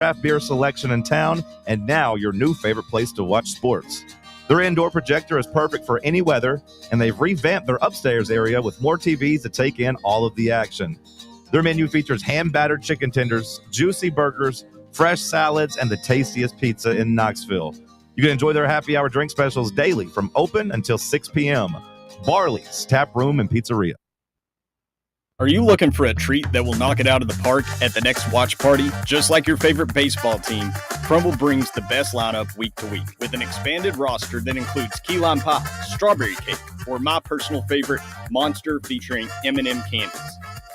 craft beer selection in town, and now your new favorite place to watch sports. Their indoor projector is perfect for any weather, and they've revamped their upstairs area with more TVs to take in all of the action. Their menu features hand-battered chicken tenders, juicy burgers, fresh salads, and the tastiest pizza in Knoxville. You can enjoy their happy hour drink specials daily from open until 6 p.m. Barley's Tap Room and Pizzeria. Are you looking for a treat that will knock it out of the park at the next watch party? Just like your favorite baseball team, Crumble brings the best lineup week to week with an expanded roster that includes key lime pie, strawberry cake, or my personal favorite, Monster featuring M&M candies.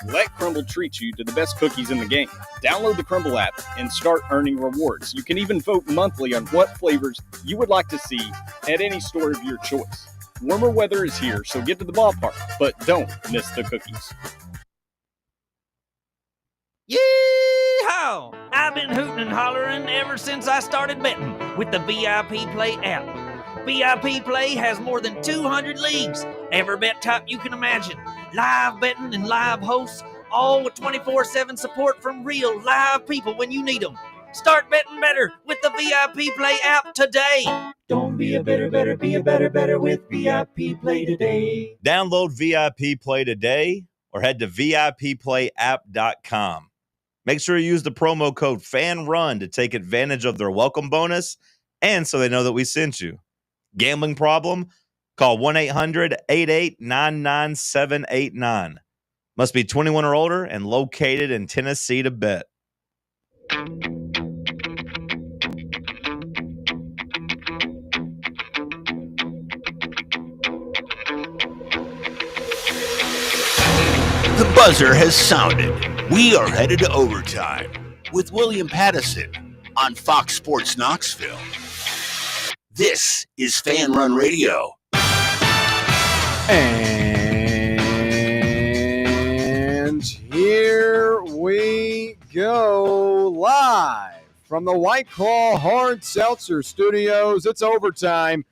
Let Crumble treat you to the best cookies in the game. Download the Crumble app and start earning rewards. You can even vote monthly on what flavors you would like to see at any store of your choice. Warmer weather is here, so get to the ballpark, but don't miss the cookies. Yee-haw! I've been hooting and hollering ever since I started betting with the VIP Play app. VIP Play has more than 200 leagues, every bet type you can imagine, live betting and live hosts, all with 24/7 support from real live people when you need them. Start betting better with the VIP Play app today. Don't be a better, be a better with VIP Play today. Download VIP Play today or head to VIPPlayApp.com. Make sure you use the promo code FANRUN to take advantage of their welcome bonus and so they know that we sent you. Gambling problem? Call 1-800-8899-789. Must be 21 or older and located in Tennessee to bet. The buzzer has sounded. We are headed to overtime with William Pattison on Fox Sports Knoxville. This is Fan Run Radio. And here we go live from the White Claw Hard Seltzer Studios. It's overtime,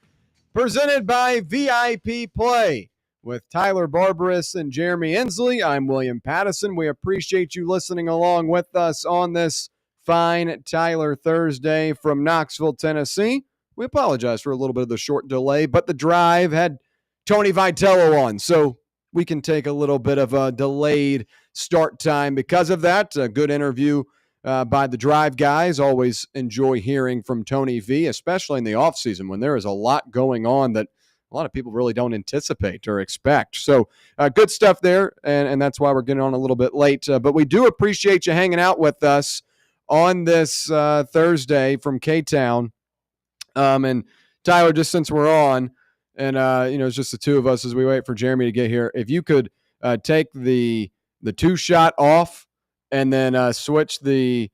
presented by VIP Play. With Tyler Barbaras and Jeremy Inslee, I'm William Pattison. We appreciate you listening along with us on this fine Tyler Thursday from Knoxville, Tennessee. We apologize for a little bit of the short delay, but the drive had Tony Vitello on, so we can take a little bit of a delayed start time because of that. A good interview by the drive guys. Always enjoy hearing from Tony V, especially in the offseason when there is a lot going on that a lot of people really don't anticipate or expect. So good stuff there, and that's why we're getting on a little bit late. But we do appreciate you hanging out with us on this Thursday from K-Town. And Tyler, just since we're on, and it's just the two of us as we wait for Jeremy to get here, if you could take the two-shot off and then switch the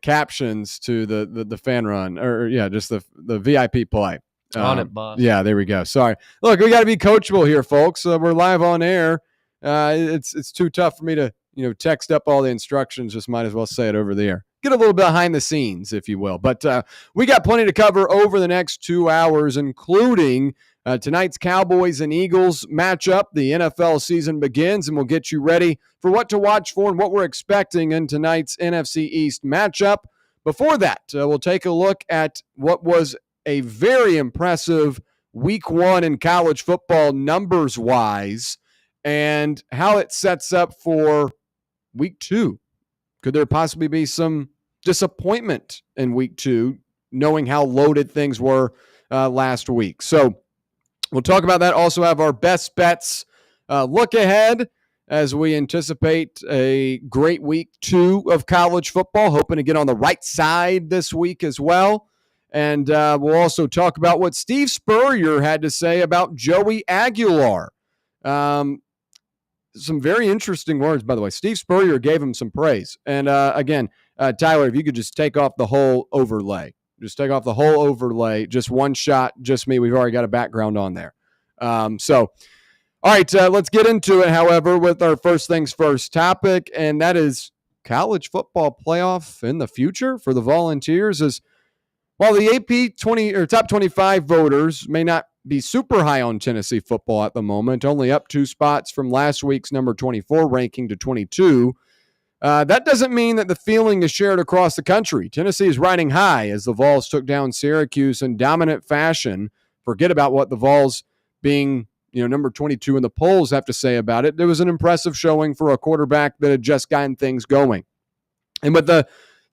captions to the fan run, or just the VIP play. On it, boss. Yeah, there we go. Sorry. Look, we got to be coachable here, folks. We're live on air. It's too tough for me to text up all the instructions. Just might as well say it over the air. Get a little behind the scenes, if you will. But we got plenty to cover over the next 2 hours, including tonight's Cowboys and Eagles matchup. The NFL season begins, and we'll get you ready for what to watch for and what we're expecting in tonight's NFC East matchup. Before that, we'll take a look at what was a very impressive week one in college football numbers-wise and how it sets up for week two. Could there possibly be some disappointment in week two, knowing how loaded things were last week? So we'll talk about that. Also have our best bets look ahead as we anticipate a great week two of college football, hoping to get on the right side this week as well. And we'll also talk about what Steve Spurrier had to say about Joey Aguilar. Some very interesting words, by the way. Steve Spurrier gave him some praise. And again, Tyler, if you could just take off the whole overlay. Just take off the whole overlay. Just one shot, just me. We've already got a background on there. All right, let's get into it, however, with our first things first topic, and that is college football playoff in the future for the Volunteers. While the AP 20 or top 25 voters may not be super high on Tennessee football at the moment, only up 2 spots from last week's number 24 ranking to 22, That doesn't mean that the feeling is shared across the country. Tennessee is riding high as the Vols took down Syracuse in dominant fashion. Forget about what the Vols being number 22 in the polls have to say about it. There was an impressive showing for a quarterback that had just gotten things going. And with the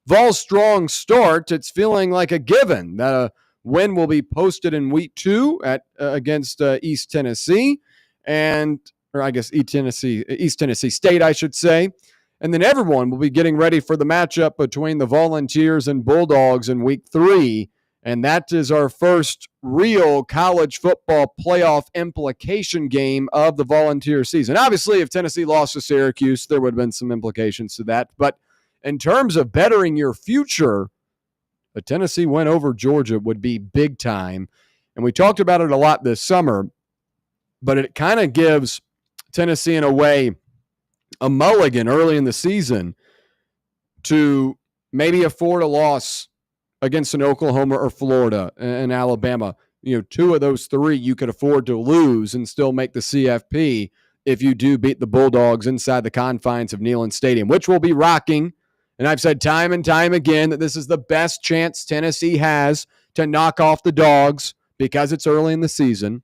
Vols' strong start, it's feeling like a given that a win will be posted in week 2 against East Tennessee, or I guess East Tennessee State, I should say. And then everyone will be getting ready for the matchup between the Volunteers and Bulldogs in week 3. And that is our first real college football playoff implication game of the Volunteer season. Obviously, if Tennessee lost to Syracuse, there would have been some implications to that. But in terms of bettering your future, a Tennessee win over Georgia would be big time. And we talked about it a lot this summer, but it kind of gives Tennessee, in a way, a mulligan early in the season to maybe afford a loss against an Oklahoma or Florida and Alabama. 2 of those 3 you could afford to lose and still make the CFP if you do beat the Bulldogs inside the confines of Neyland Stadium, which will be rocking. And I've said time and time again that this is the best chance Tennessee has to knock off the Dogs because it's early in the season.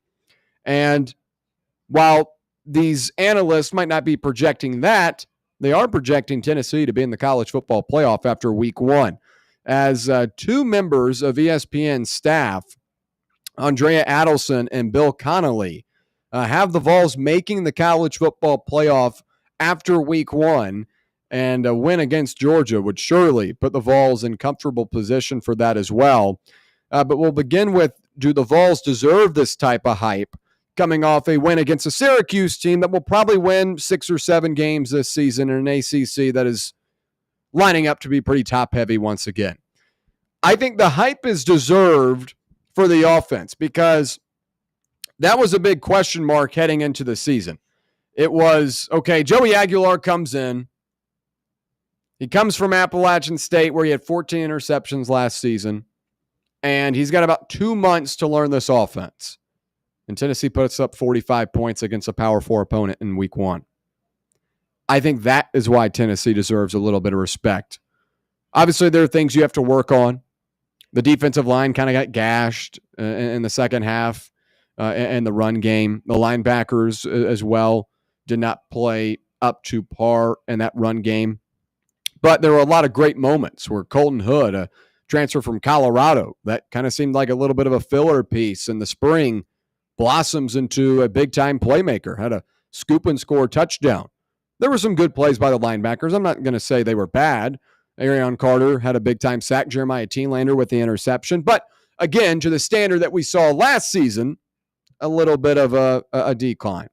And while these analysts might not be projecting that, they are projecting Tennessee to be in the college football playoff after week 1. As 2 members of ESPN staff, Andrea Adelson and Bill Connolly, have the Vols making the college football playoff after week 1, and a win against Georgia would surely put the Vols in comfortable position for that as well. But we'll begin with, do the Vols deserve this type of hype coming off a win against a Syracuse team that will probably win 6 or 7 games this season in an ACC that is lining up to be pretty top-heavy once again? I think the hype is deserved for the offense because that was a big question mark heading into the season. It was, okay, Joey Aguilar comes in. He comes from Appalachian State where he had 14 interceptions last season, and he's got about 2 months to learn this offense. And Tennessee puts up 45 points against a Power 4 opponent in week 1. I think that is why Tennessee deserves a little bit of respect. Obviously, there are things you have to work on. The defensive line kind of got gashed in the second half and the run game. The linebackers as well did not play up to par in that run game. But there were a lot of great moments where Colton Hood, a transfer from Colorado, that kind of seemed like a little bit of a filler piece in the spring, blossoms into a big-time playmaker, had a scoop and score touchdown. There were some good plays by the linebackers. I'm not going to say they were bad. Arion Carter had a big-time sack. Jeremiah Teenlander with the interception. But, again, to the standard that we saw last season, a little bit of a decline.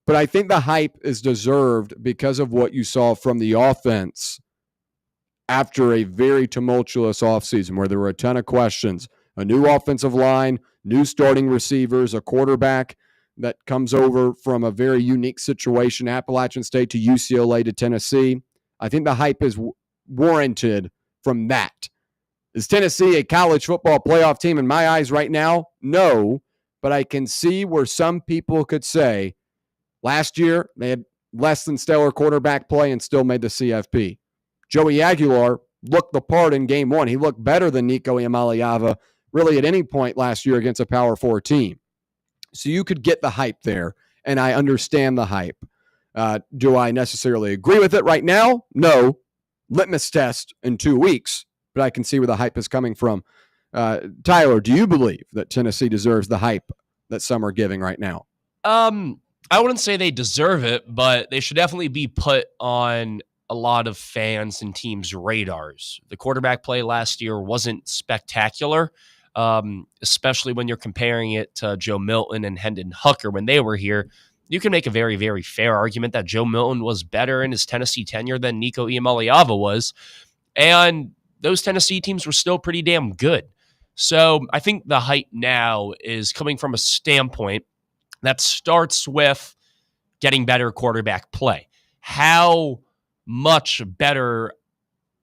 But I think the hype is deserved because of what you saw from the offense after a very tumultuous offseason where there were a ton of questions. A new offensive line, new starting receivers, a quarterback that comes over from a very unique situation, Appalachian State to UCLA to Tennessee. I think the hype is warranted from that. Is Tennessee a college football playoff team in my eyes right now? No, but I can see where some people could say last year they had less than stellar quarterback play and still made the CFP. Joey Aguilar looked the part in game 1. He looked better than Nico Iamaleava really at any point last year against a Power 4 team. So you could get the hype there, and I understand the hype. Do I necessarily agree with it right now? No. Litmus test in 2 weeks, but I can see where the hype is coming from. Tyler, do you believe that Tennessee deserves the hype that some are giving right now? I wouldn't say they deserve it, but they should definitely be put on a lot of fans and teams' radars. The quarterback play last year wasn't spectacular, especially when you're comparing it to Joe Milton and Hendon Hooker when they were here. You can make a very, very fair argument that Joe Milton was better in his Tennessee tenure than Nico Iamaleava was, and those Tennessee teams were still pretty damn good. So I think the hype now is coming from a standpoint that starts with getting better quarterback play. How much better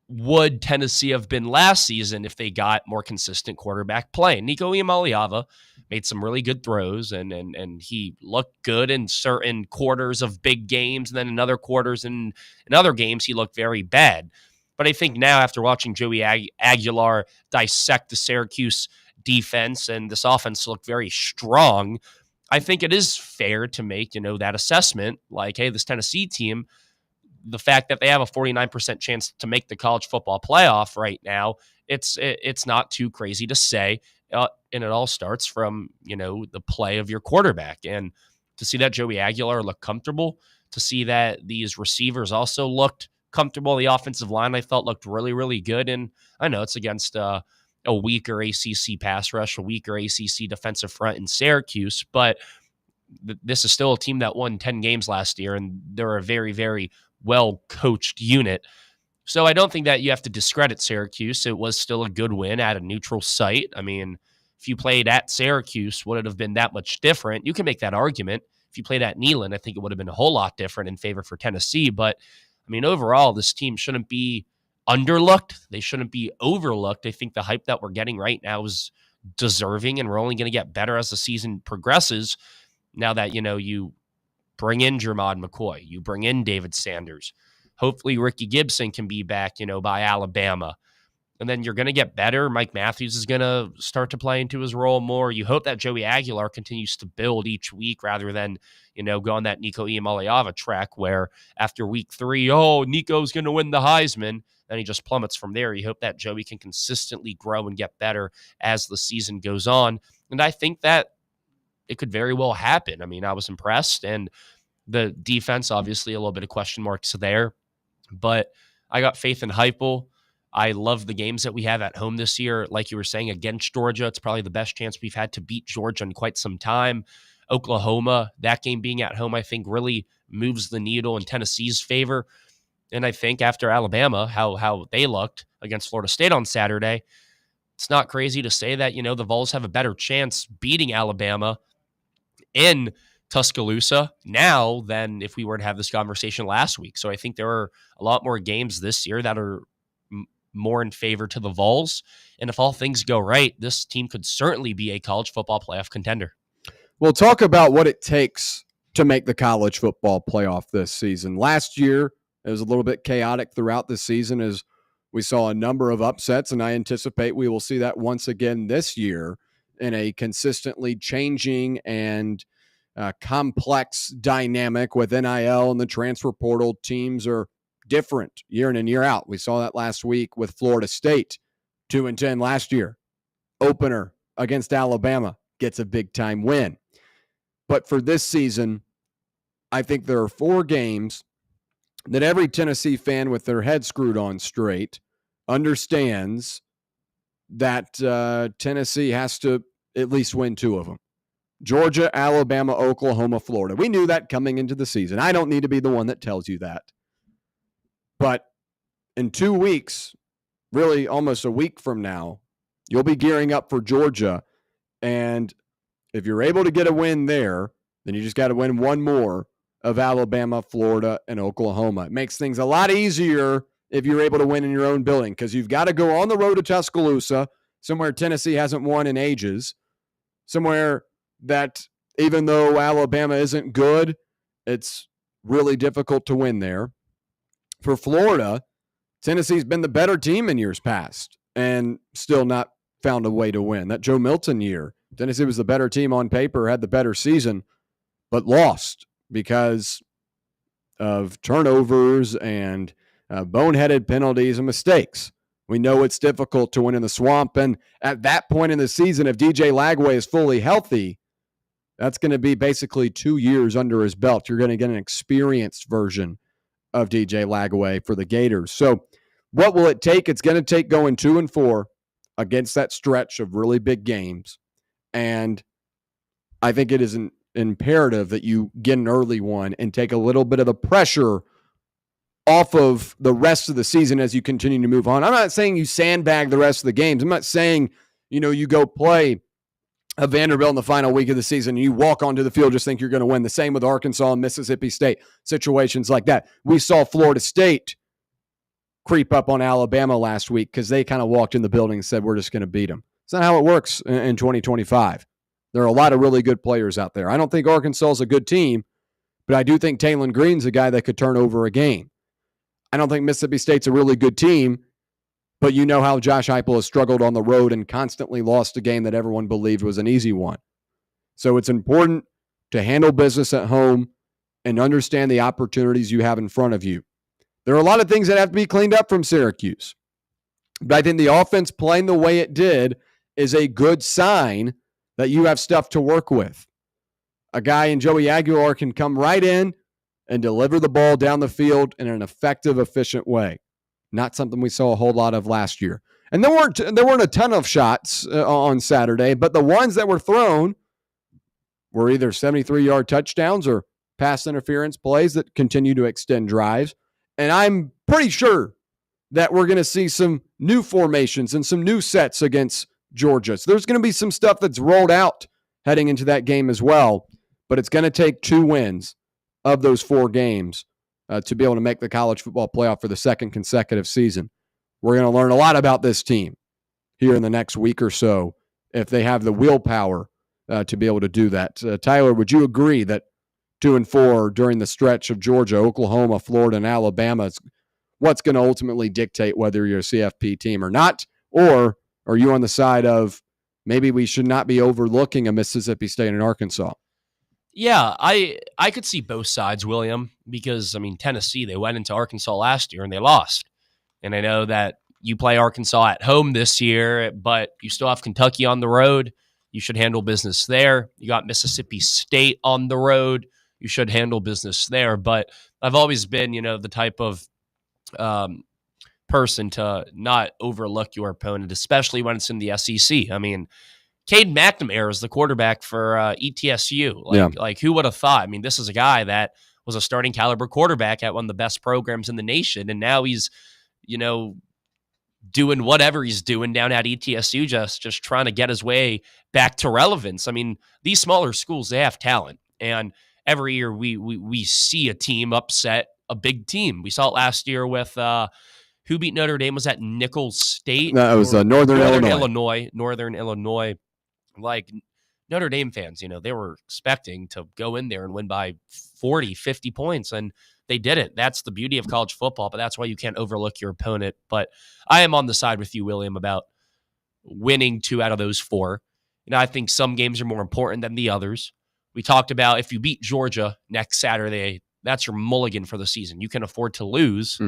would Tennessee have been last season if they got more consistent quarterback play? Nico Iamaleava made some really good throws, and he looked good in certain quarters of big games, and then in other quarters and in other games he looked very bad. But I think now, after watching Joey Aguilar dissect the Syracuse defense, and this offense look very strong, I think it is fair to make, that assessment, like, hey, this Tennessee team, the fact that they have a 49% chance to make the college football playoff right now, it's not too crazy to say. And it all starts from, the play of your quarterback. And to see that Joey Aguilar look comfortable, to see that these receivers also looked comfortable, the offensive line I felt looked really, really good. And I know it's against a weaker ACC pass rush, a weaker ACC defensive front in Syracuse, but this is still a team that won 10 games last year, and they're a very, very well-coached unit. So I don't think that you have to discredit Syracuse. It was still a good win at a neutral site. I mean, if you played at Syracuse, would it have been that much different? You can make that argument. If you played at Neyland, I think it would have been a whole lot different in favor for Tennessee. But, I mean, overall, this team shouldn't be underlooked. They shouldn't be overlooked. I think the hype that we're getting right now is deserving, and we're only going to get better as the season progresses. Now that, you bring in Jermod McCoy, you bring in David Sanders, hopefully Ricky Gibson can be back, by Alabama. And then you're going to get better. Mike Matthews is going to start to play into his role more. You hope that Joey Aguilar continues to build each week rather than, go on that Nico Iamaleava track where after week 3, Nico's going to win the Heisman. Then he just plummets from there. You hope that Joey can consistently grow and get better as the season goes on. And I think that it could very well happen. I mean, I was impressed, and the defense, obviously a little bit of question marks there, but I got faith in Heupel. I love the games that we have at home this year. Like you were saying, against Georgia, it's probably the best chance we've had to beat Georgia in quite some time. Oklahoma, that game being at home, I think really moves the needle in Tennessee's favor. And I think after Alabama, how they looked against Florida State on Saturday, it's not crazy to say that, the Vols have a better chance beating Alabama in Tuscaloosa now than if we were to have this conversation last week. So I think there are a lot more games this year that are more in favor to the Vols. And if all things go right, this team could certainly be a college football playoff contender. We'll talk about what it takes to make the college football playoff this season. Last year, it was a little bit chaotic throughout the season as we saw a number of upsets, and I anticipate we will see that once again this year in a consistently changing and complex dynamic with NIL and the transfer portal. Teams are different year in and year out. We saw that last week with Florida State, 2-10 last year. Opener against Alabama, gets a big-time win. But for this season, I think there are 4 games that every Tennessee fan with their head screwed on straight understands that Tennessee has to at least win 2 of them. Georgia, Alabama, Oklahoma, Florida. We knew that coming into the season. I don't need to be the one that tells you that. But in 2 weeks, really almost a week from now, you'll be gearing up for Georgia. And if you're able to get a win there, then you just got to win 1 more of Alabama, Florida, and Oklahoma. It makes things a lot easier if you're able to win in your own building, because you've got to go on the road to Tuscaloosa, somewhere Tennessee hasn't won in ages, somewhere that even though Alabama isn't good, it's really difficult to win there. For Florida, Tennessee's been the better team in years past and still not found a way to win. That Joe Milton year, Tennessee was the better team on paper, had the better season, but lost because of turnovers and boneheaded penalties and mistakes. We know it's difficult to win in the swamp, and at that point in the season, if DJ Lagway is fully healthy, that's going to be basically 2 years under his belt. You're going to get an experienced version of DJ Lagway for the Gators. So what will it take? It's going to take going 2-4 against that stretch of really big games. And I think it is imperative that you get an early one and take a little bit of the pressure off of the rest of the season as you continue to move on. I'm not saying you sandbag the rest of the games. I'm not saying, you go play a Vanderbilt in the final week of the season and you walk onto the field just think you're going to win. The same with Arkansas and Mississippi State, situations like that. We saw Florida State creep up on Alabama last week because they kind of walked in the building and said, we're just going to beat them. It's not how it works in 2025. There are a lot of really good players out there. I don't think Arkansas is a good team, but I do think Talon Green's a guy that could turn over a game. I don't think Mississippi State's a really good team, but you know how Josh Heupel has struggled on the road and constantly lost a game that everyone believed was an easy one. So it's important to handle business at home and understand the opportunities you have in front of you. There are a lot of things that have to be cleaned up from Syracuse. But I think the offense playing the way it did is a good sign that you have stuff to work with. A guy in Joey Aguilar can come right in and deliver the ball down the field in an effective, efficient way. Not something we saw a whole lot of last year. And there weren't a ton of shots on Saturday, but the ones that were thrown were either 73-yard touchdowns or pass interference plays that continue to extend drives. And I'm pretty sure that we're going to see some new formations and some new sets against Georgia. So there's going to be some stuff that's rolled out heading into that game as well. But it's going to take 2 wins of those 4 games to be able to make the college football playoff for the second consecutive season. We're going to learn a lot about this team here in the next week or so if they have the willpower to be able to do that. Tyler, would you agree that 2-4 during the stretch of Georgia, Oklahoma, Florida, and Alabama is what's going to ultimately dictate whether you're a CFP team or not? Or are you on the side of maybe we should not be overlooking a Mississippi State and Arkansas? Yeah, I could see both sides, William, because, I mean, Tennessee, they went into Arkansas last year and they lost. And I know that you play Arkansas at home this year, but you still have Kentucky on the road. You should handle business there. You got Mississippi State on the road. You should handle business there. But I've always been, the type of person to not overlook your opponent, especially when it's in the SEC. I mean, Cade McNamara is the quarterback for ETSU. Like who would have thought? I mean, this is a guy that was a starting caliber quarterback at one of the best programs in the nation, and now he's, doing whatever he's doing down at ETSU, just trying to get his way back to relevance. I mean, these smaller schools, they have talent, and every year we see a team upset a big team. We saw it last year with who beat Notre Dame. Was that Nicholls State? No, it was Northern Illinois. Northern Illinois. Like Notre Dame fans, they were expecting to go in there and win by 40, 50 points, and they didn't. That's the beauty of college football, but that's why you can't overlook your opponent. But I am on the side with you, William, about winning 2 out of those 4. I think some games are more important than the others. We talked about if you beat Georgia next Saturday, that's your mulligan for the season. You can afford to lose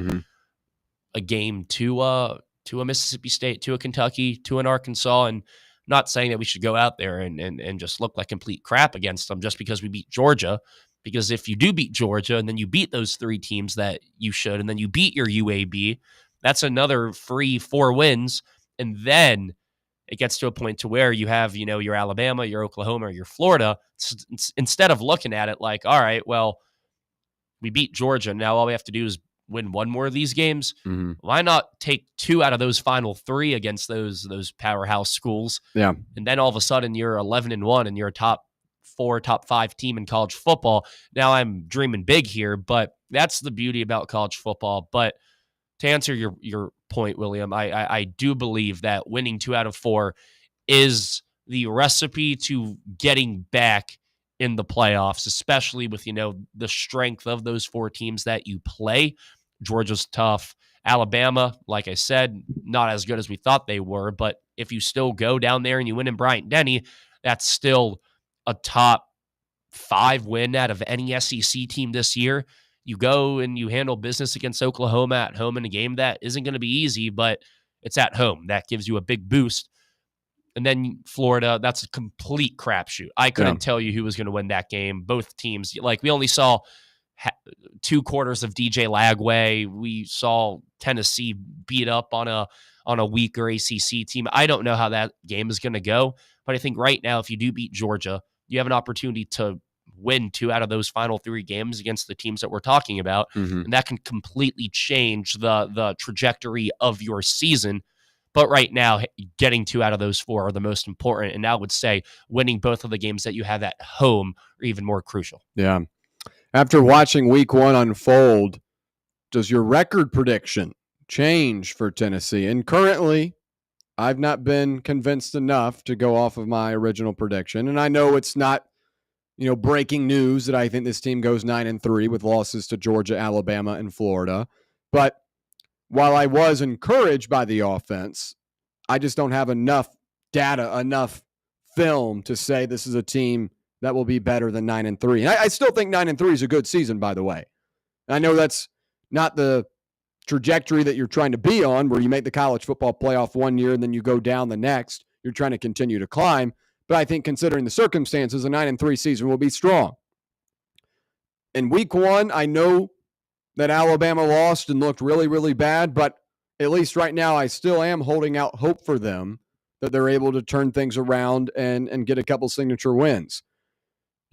a game to a Mississippi State, to a Kentucky, to an Arkansas, and not saying that we should go out there and just look like complete crap against them just because we beat Georgia. Because if you do beat Georgia and then you beat those 3 teams that you should, and then you beat your UAB, that's another free 4 wins. And then it gets to a point to where you have, your Alabama, your Oklahoma, or your Florida. Instead of looking at it like, all right, well, we beat Georgia. Now all we have to do is win 1 more of these games. Why not take 2 out of those final 3 against those powerhouse schools? Yeah. And then all of a sudden you're 11-1 and you're a top 4, top 5 team in college football. Now I'm dreaming big here, but that's the beauty about college football. But to answer your point, William, I do believe that winning 2 out of 4 is the recipe to getting back in the playoffs, especially with, the strength of those 4 teams that you play. Georgia's tough. Alabama, like I said, not as good as we thought they were, but if you still go down there and you win in Bryant-Denny, that's still a top 5 win out of any SEC team this year. You go and you handle business against Oklahoma at home in a game that isn't going to be easy, but it's at home. That gives you a big boost. And then Florida, that's a complete crapshoot. I couldn't tell you who was going to win that game. Both teams, we only saw 2 quarters of DJ Lagway. We saw Tennessee beat up on a weaker ACC team. I don't know how that game is going to go, but I think right now, if you do beat Georgia, you have an opportunity to win 2 out of those final 3 games against the teams that we're talking about, and that can completely change the trajectory of your season. But right now, getting 2 out of those 4 are the most important, and I would say winning both of the games that you have at home are even more crucial. Yeah. After watching week 1 unfold, does your record prediction change for Tennessee? And currently, I've not been convinced enough to go off of my original prediction. And I know it's not, breaking news that I think this team goes 9-3 with losses to Georgia, Alabama, and Florida. But while I was encouraged by the offense, I just don't have enough data, enough film to say this is a team that will be better than 9-3. And I still think 9-3 is a good season, by the way. I know that's not the trajectory that you're trying to be on, where you make the college football playoff one year and then you go down the next. You're trying to continue to climb. But I think considering the circumstances, a 9-3 season will be strong. In week one, I know that Alabama lost and looked really, really bad, but at least right now I still am holding out hope for them that they're able to turn things around and get a couple signature wins.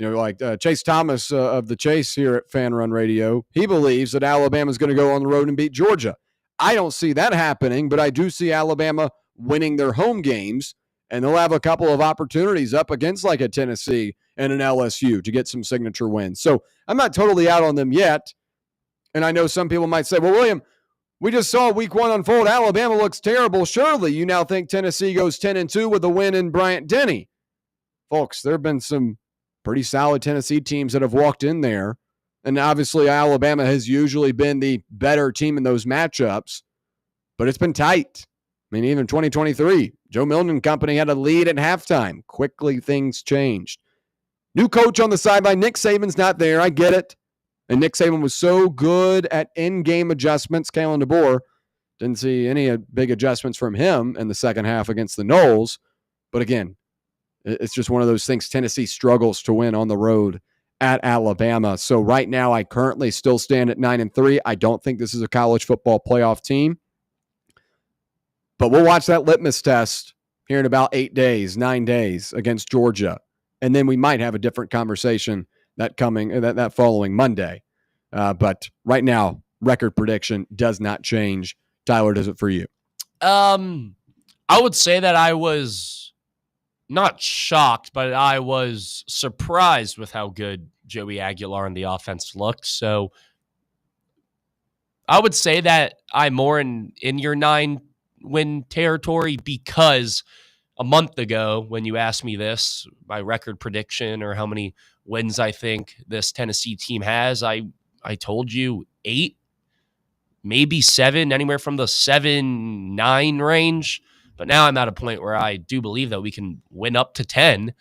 Like Chase Thomas of the Chase here at Fan Run Radio, he believes that Alabama's going to go on the road and beat Georgia. I don't see that happening, but I do see Alabama winning their home games, and they'll have a couple of opportunities up against like a Tennessee and an LSU to get some signature wins. So I'm not totally out on them yet. And I know some people might say, well, William, we just saw week one unfold. Alabama looks terrible. Surely you now think Tennessee goes 10-2 with a win in Bryant-Denny. Folks, there have been some pretty solid Tennessee teams that have walked in there. And obviously Alabama has usually been the better team in those matchups. But it's been tight. I mean, even 2023, Joe Milton and company had a lead at halftime. Quickly things changed. New coach on the sideline. Nick Saban's not there. I get it. And Nick Saban was so good at in-game adjustments. Kalen DeBoer, didn't see any big adjustments from him in the second half against the Noles. But again, it's just one of those things. Tennessee struggles to win on the road at Alabama. So right now, I currently still stand at 9-3. I don't think this is a college football playoff team. But we'll watch that litmus test here in about 9 days against Georgia. And then we might have a different conversation that following Monday. But right now, record prediction does not change. Tyler, does it for you? I would say that I was not shocked, but I was surprised with how good Joey Aguilar and the offense looked. So I would say that I'm more in your 9-win territory, because a month ago when you asked me this, my record prediction or how many wins I think this Tennessee team has, I told you 8, maybe 7, anywhere from the 7-9 range. But now I'm at a point where I do believe that we can win up to 10.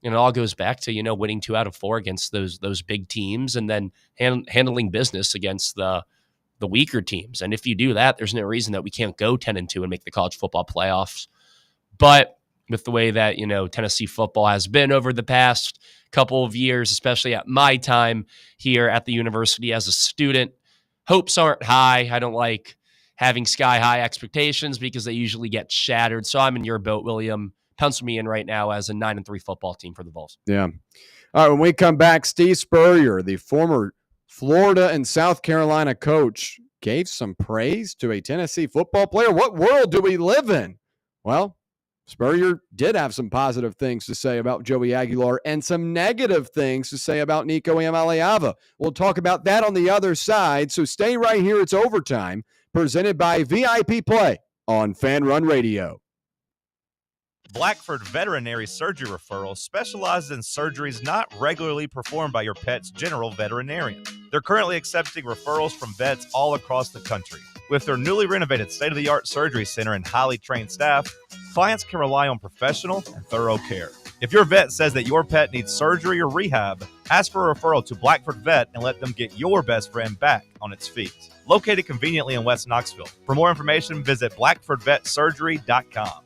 And it all goes back to, winning 2 out of 4 against those big teams, and then handling business against the weaker teams. And if you do that, there's no reason that we can't go 10-2 and make the college football playoffs. But with the way that, Tennessee football has been over the past couple of years, especially at my time here at the university as a student, hopes aren't high. I don't like having sky-high expectations because they usually get shattered. So I'm in your boat, William. Pencil me in right now as a 9-3 football team for the Vols. Yeah. All right, when we come back, Steve Spurrier, the former Florida and South Carolina coach, gave some praise to a Tennessee football player. What world do we live in? Well, Spurrier did have some positive things to say about Joey Aguilar and some negative things to say about Nico Amaliava. We'll talk about that on the other side, so stay right here. It's Overtime, presented by VIP Play on Fan Run Radio. Blackford Veterinary Surgery Referral specializes in surgeries not regularly performed by your pet's general veterinarian. They're currently accepting referrals from vets all across the country. With their newly renovated state-of-the-art surgery center and highly trained staff, clients can rely on professional and thorough care. If your vet says that your pet needs surgery or rehab, ask for a referral to Blackford Vet and let them get your best friend back on its feet. Located conveniently in West Knoxville. For more information, visit blackfordvetsurgery.com.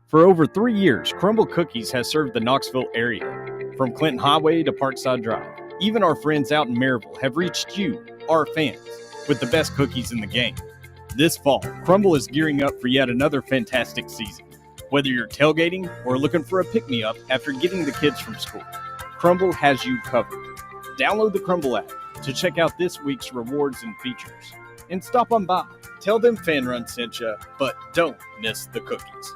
For over 3 years, Crumble Cookies has served the Knoxville area. From Clinton Highway to Parkside Drive, even our friends out in Maryville have reached you, our fans, with the best cookies in the game. This fall, Crumble is gearing up for yet another fantastic season. Whether you're tailgating or looking for a pick-me-up after getting the kids from school, Crumble has you covered. Download the Crumble app to check out this week's rewards and features. And stop on by. Tell them Fan Run sent you, but don't miss the cookies.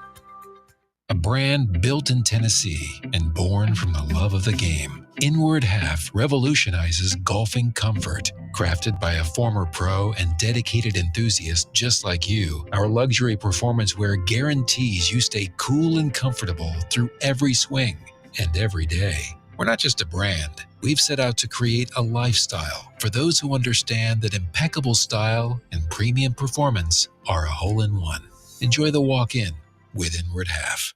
A brand built in Tennessee and born from the love of the game. Inward Half revolutionizes golfing comfort. Crafted by a former pro and dedicated enthusiast just like you, our luxury performance wear guarantees you stay cool and comfortable through every swing and every day. We're not just a brand. We've set out to create a lifestyle for those who understand that impeccable style and premium performance are a hole-in-one. Enjoy the walk-in with Inward Half.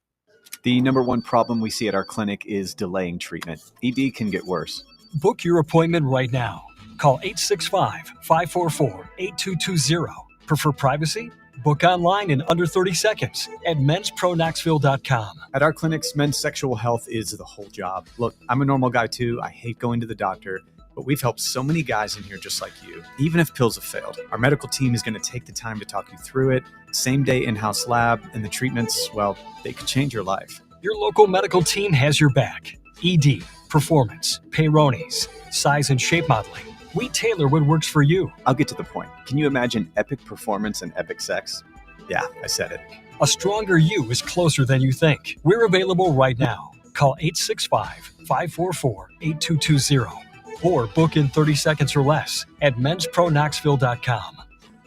The number one problem we see at our clinic is delaying treatment. ED can get worse. Book your appointment right now. Call 865-544-8220. Prefer privacy? Book online in under 30 seconds at menspronknoxville.com. At our clinics, men's sexual health is the whole job. Look, I'm a normal guy too. I hate going to the doctor, but we've helped so many guys in here just like you. Even if pills have failed, our medical team is going to take the time to talk you through it. Same day in-house lab, and the treatments, well, they could change your life. Your local medical team has your back. ED, performance, Peyronie's, size and shape modeling. We tailor what works for you. I'll get to the point. Can you imagine epic performance and epic sex? Yeah, I said it. A stronger you is closer than you think. We're available right now. Call 865-544-8220 or book in 30 seconds or less at menspronknoxville.com.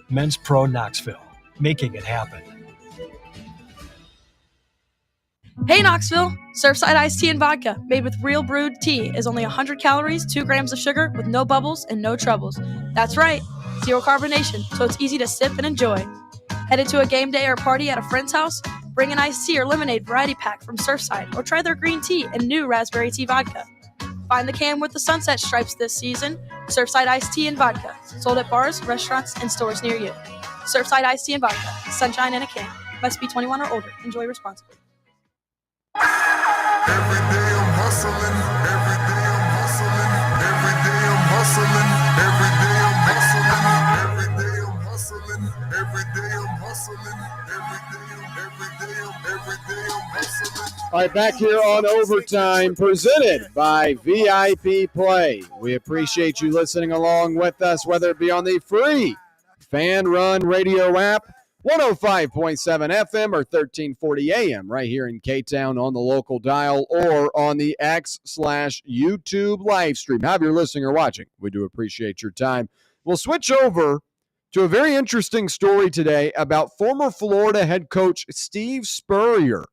Men's Pro Knoxville, making it happen. Hey Knoxville! Surfside iced tea and vodka, made with real brewed tea, is only 100 calories, 2 grams of sugar, with no bubbles and no troubles. That's right, zero carbonation, so it's easy to sip and enjoy. Headed to a game day or party at a friend's house? Bring an iced tea or lemonade variety pack from Surfside, or try their green tea and new raspberry tea vodka. Find the can with the sunset stripes this season. Surfside iced tea and vodka, sold at bars, restaurants, and stores near you. Surfside iced tea and vodka, sunshine in a can. Must be 21 or older. Enjoy responsibly. Every day I'm hustling, every day I'm hustling, every day I'm hustling, every day I'm hustling, every day I'm hustling, every day I'm hustling, every day I'm hustling. All right, back here on Overtime, presented by VIP Play. We appreciate you listening along with us, whether it be on the free Fan Run radio app, 105.7 FM or 1340 AM right here in K-Town on the local dial, or on the X/YouTube live stream. However you're listening or watching, we do appreciate your time. We'll switch over to a very interesting story today about former Florida head coach Steve Spurrier.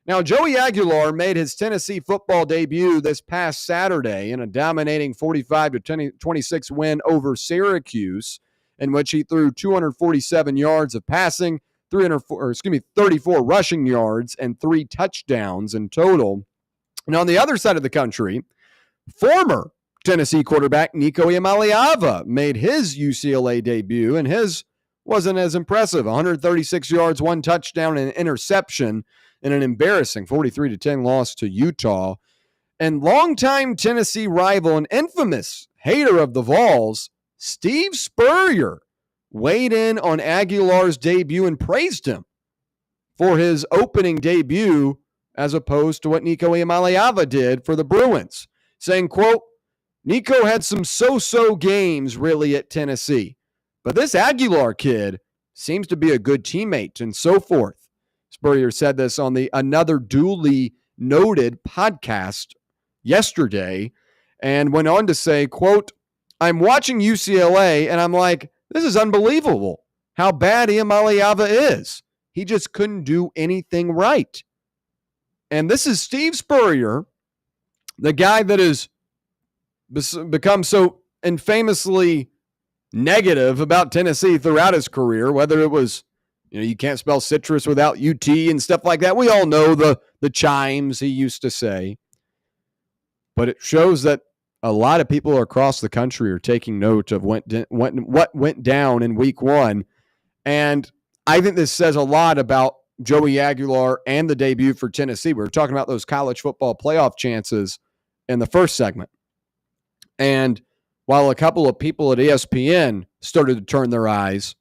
Now, Joey Aguilar made his Tennessee football debut this past Saturday in a dominating 45-26 win over Syracuse, in which he threw 247 yards of passing, 34 rushing yards, and 3 touchdowns in total. And on the other side of the country, former Tennessee quarterback Nico Iamaleava made his UCLA debut, and his wasn't as impressive. 136 yards, 1 touchdown, and an interception in an embarrassing 43-10 loss to Utah. And longtime Tennessee rival and infamous hater of the Vols, Steve Spurrier, weighed in on Aguilar's debut and praised him for his opening debut as opposed to what Nico Iamaleava did for the Bruins, saying, quote, Nico had some so-so games really at Tennessee, but this Aguilar kid seems to be a good teammate and so forth. Spurrier said this on the Another Duly Noted podcast yesterday and went on to say, quote, I'm watching UCLA and I'm like, this is unbelievable how bad Iamaleava is. He just couldn't do anything right. And this is Steve Spurrier, the guy that has become so infamously negative about Tennessee throughout his career, whether it was, you can't spell citrus without UT and stuff like that. We all know the chimes he used to say. But it shows that a lot of people across the country are taking note of what went down in week 1. And I think this says a lot about Joey Aguilar and the debut for Tennessee. We were talking about those college football playoff chances in the first segment. And while a couple of people at ESPN started to turn their eyes,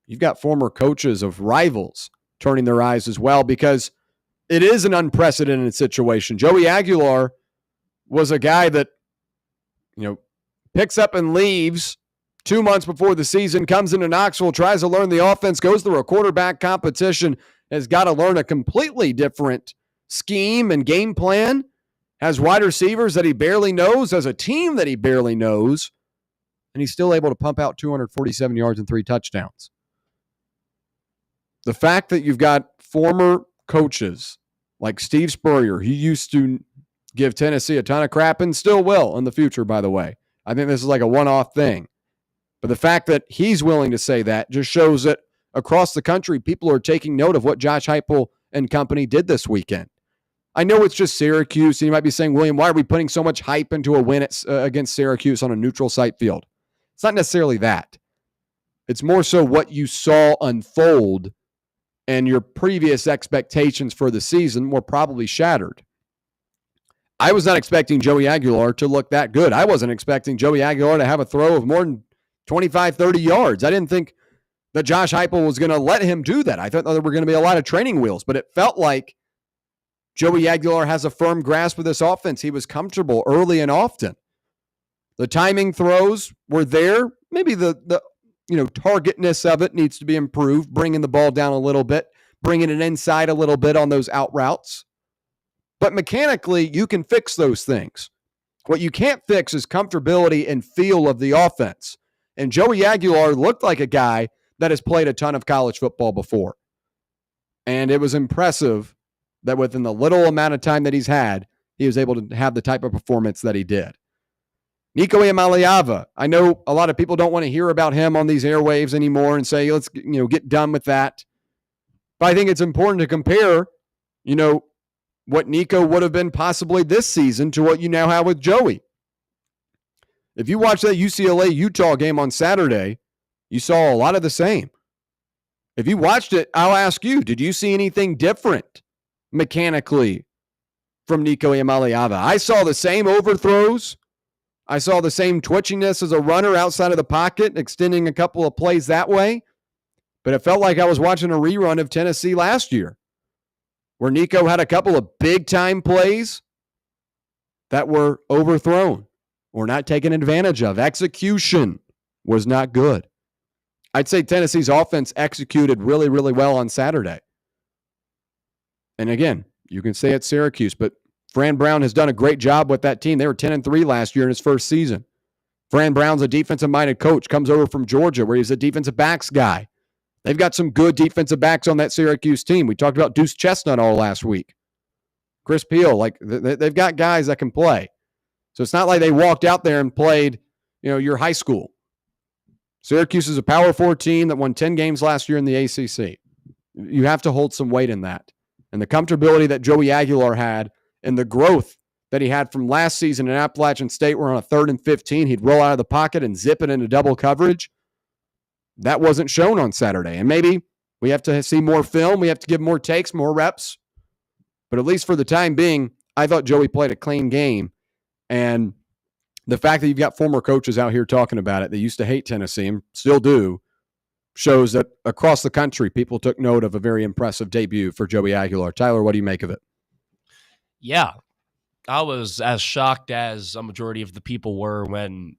you've got former coaches of rivals turning their eyes as well, because it is an unprecedented situation. Joey Aguilar was a guy that, picks up and leaves 2 months before the season, comes into Knoxville, tries to learn the offense, goes through a quarterback competition, has got to learn a completely different scheme and game plan. has wide receivers that he barely knows, has a team that he barely knows, and he's still able to pump out 247 yards and 3 touchdowns. The fact that you've got former coaches like Steve Spurrier, he used to give Tennessee a ton of crap and still will in the future, by the way. I think this is like a one-off thing. But the fact that he's willing to say that just shows that across the country, people are taking note of what Josh Heupel and company did this weekend. I know it's just Syracuse, and you might be saying, William, why are we putting so much hype into a win against Syracuse on a neutral site field? It's not necessarily that. It's more so what you saw unfold, and your previous expectations for the season were probably shattered. I was not expecting Joey Aguilar to look that good. I wasn't expecting Joey Aguilar to have a throw of more than 25, 30 yards. I didn't think that Josh Heupel was going to let him do that. I thought there were going to be a lot of training wheels, but it felt like Joey Aguilar has a firm grasp of this offense. He was comfortable early and often. The timing throws were there. Maybe the targetness of it needs to be improved, bringing the ball down a little bit, bringing it inside a little bit on those out routes. But mechanically, you can fix those things. What you can't fix is comfortability and feel of the offense. And Joey Aguilar looked like a guy that has played a ton of college football before. And it was impressive that within the little amount of time that he's had, he was able to have the type of performance that he did. Nico Iamaleava, I know a lot of people don't want to hear about him on these airwaves anymore and say, let's get done with that. But I think it's important to compare, what Nico would have been possibly this season to what you now have with Joey. If you watch that UCLA-Utah game on Saturday, you saw a lot of the same. If you watched it, I'll ask you, did you see anything different mechanically from Nico Iamaleava? I saw the same overthrows. I saw the same twitchiness as a runner outside of the pocket, extending a couple of plays that way. But it felt like I was watching a rerun of Tennessee last year, where Nico had a couple of big-time plays that were overthrown or not taken advantage of. Execution was not good. I'd say Tennessee's offense executed really, really well on Saturday. And again, you can say it's Syracuse, but Fran Brown has done a great job with that team. They were 10-3 last year in his first season. Fran Brown's a defensive-minded coach, comes over from Georgia where he's a defensive backs guy. They've got some good defensive backs on that Syracuse team. We talked about Deuce Chestnut all last week. Chris Peel, they've got guys that can play. So it's not like they walked out there and played, your high school. Syracuse is a Power 4 team that won 10 games last year in the ACC. You have to hold some weight in that. And the comfortability that Joey Aguilar had and the growth that he had from last season in Appalachian State, where on a 3rd and 15, he'd roll out of the pocket and zip it into double coverage. That wasn't shown on Saturday. And maybe we have to see more film. We have to give more takes, more reps. But at least for the time being, I thought Joey played a clean game. And the fact that you've got former coaches out here talking about it that used to hate Tennessee and still do shows that across the country, people took note of a very impressive debut for Joey Aguilar. Tyler, what do you make of it? Yeah, I was as shocked as a majority of the people were when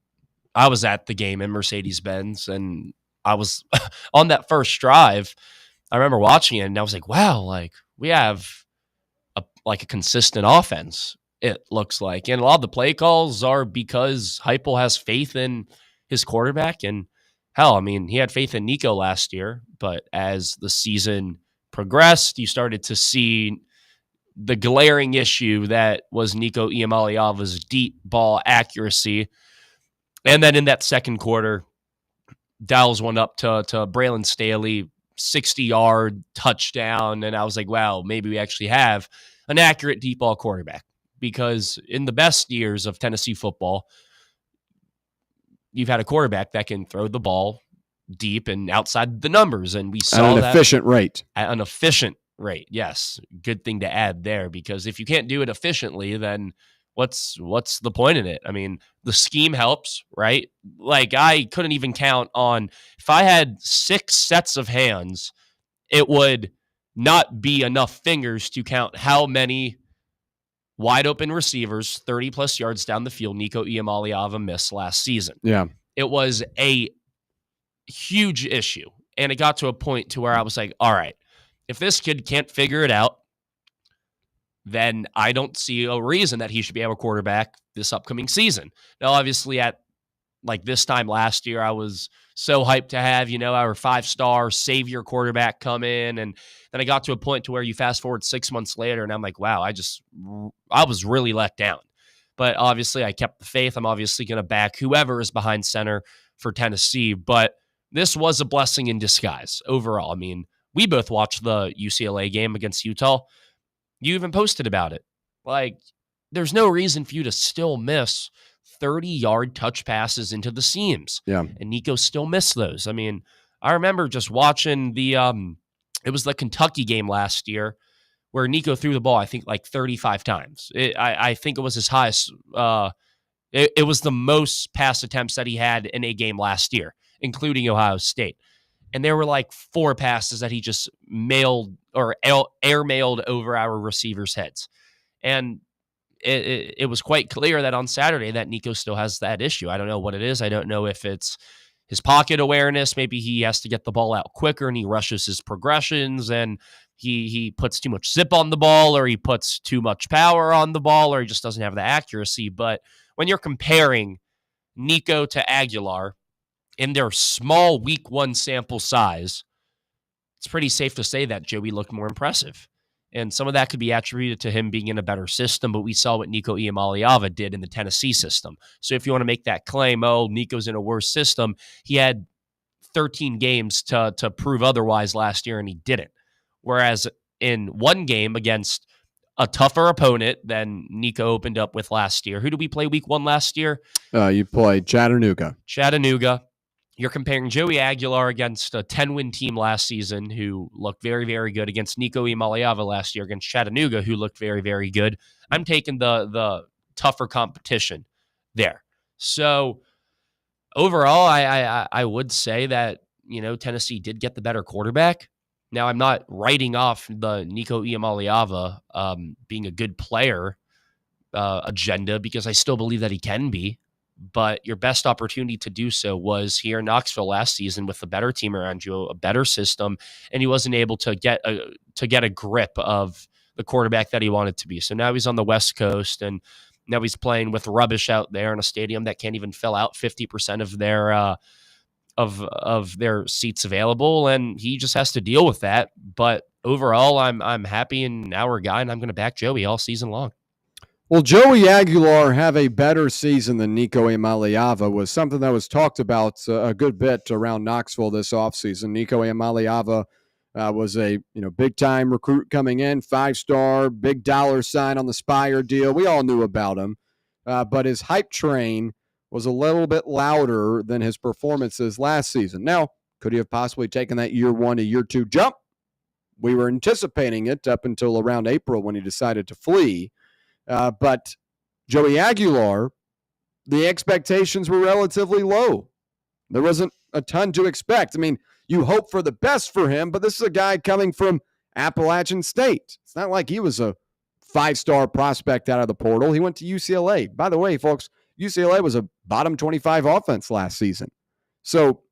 I was at the game in Mercedes-Benz, and I was on that first drive. I remember watching it, and I was like, wow, we have a consistent offense, it looks like. And a lot of the play calls are because Heupel has faith in his quarterback. And hell, he had faith in Nico last year, but as the season progressed, you started to see the glaring issue that was Nico Iamaleava's deep ball accuracy. And then in that second quarter, dials one up to Braylon Staley, 60-yard touchdown. And I was like, wow, maybe we actually have an accurate deep ball quarterback. Because in the best years of Tennessee football, you've had a quarterback that can throw the ball deep and outside the numbers. And we saw that. At an efficient rate. At an efficient rate, yes. Good thing to add there, because if you can't do it efficiently, then what's the point in it? The scheme helps, right? I couldn't even count on, if I had 6 sets of hands, it would not be enough fingers to count how many wide open receivers, 30-plus yards down the field, Nico Iamaleava missed last season. Yeah. It was a huge issue. And it got to a point to where I was like, all right, if this kid can't figure it out, then I don't see a reason that he should be our quarterback this upcoming season. Now, obviously, at like this time last year, I was so hyped to have, our 5-star savior quarterback come in. And then I got to a point to where you fast forward 6 months later and I'm like, wow, I was really let down. But obviously I kept the faith. I'm obviously going to back whoever is behind center for Tennessee. But this was a blessing in disguise overall. I mean, we both watched the UCLA game against Utah. You even posted about it. Like, there's no reason for you to still miss 30-yard touch passes into the seams. Yeah. And Nico still missed those. I mean, I remember just watching it was the Kentucky game last year where Nico threw the ball, I think, like 35 times. I think it was his highest. It was the most pass attempts that he had in a game last year, including Ohio State. And there were like 4 passes that he just mailed or air mailed over our receivers' heads. And it was quite clear that on Saturday that Nico still has that issue. I don't know what it is. I don't know if it's his pocket awareness. Maybe he has to get the ball out quicker and he rushes his progressions and he puts too much zip on the ball, or he puts too much power on the ball, or he just doesn't have the accuracy. But when you're comparing Nico to Aguilar in their small week 1 sample size, it's pretty safe to say that Joey looked more impressive. And some of that could be attributed to him being in a better system, but we saw what Nico Iamaleava did in the Tennessee system. So if you want to make that claim, Nico's in a worse system, he had 13 games to prove otherwise last year, and he didn't. Whereas in one game against a tougher opponent than Nico opened up with last year. Who did we play week 1 last year? You played Chattanooga. You're comparing Joey Aguilar against a 10-win team last season who looked very, very good, against Nico Iamaleava last year against Chattanooga, who looked very, very good. I'm taking the tougher competition there. So overall, I would say that, Tennessee did get the better quarterback. Now, I'm not writing off the Nico Iamaleava being a good player agenda, because I still believe that he can be. But your best opportunity to do so was here in Knoxville last season with a better team around you, a better system, and he wasn't able to get a grip of the quarterback that he wanted to be. So now he's on the West Coast, and now he's playing with rubbish out there in a stadium that can't even fill out 50% of their of their seats available, and he just has to deal with that. But overall, I'm happy in our guy, and I'm going to back Joey all season long. Well, Joey Aguilar have a better season than Nico Iamaleava was something that was talked about a good bit around Knoxville this offseason. Nico Iamaleava was a big-time recruit coming in, 5-star, big dollar sign on the Spire deal. We all knew about him, but his hype train was a little bit louder than his performances last season. Now, could he have possibly taken that year 1 to year 2 jump? We were anticipating it up until around April when he decided to flee. But Joey Aguilar, the expectations were relatively low. There wasn't a ton to expect. I mean, you hope for the best for him, but this is a guy coming from Appalachian State. It's not like he was a 5-star prospect out of the portal. He went to UCLA. By the way, folks, UCLA was a bottom 25 offense last season. So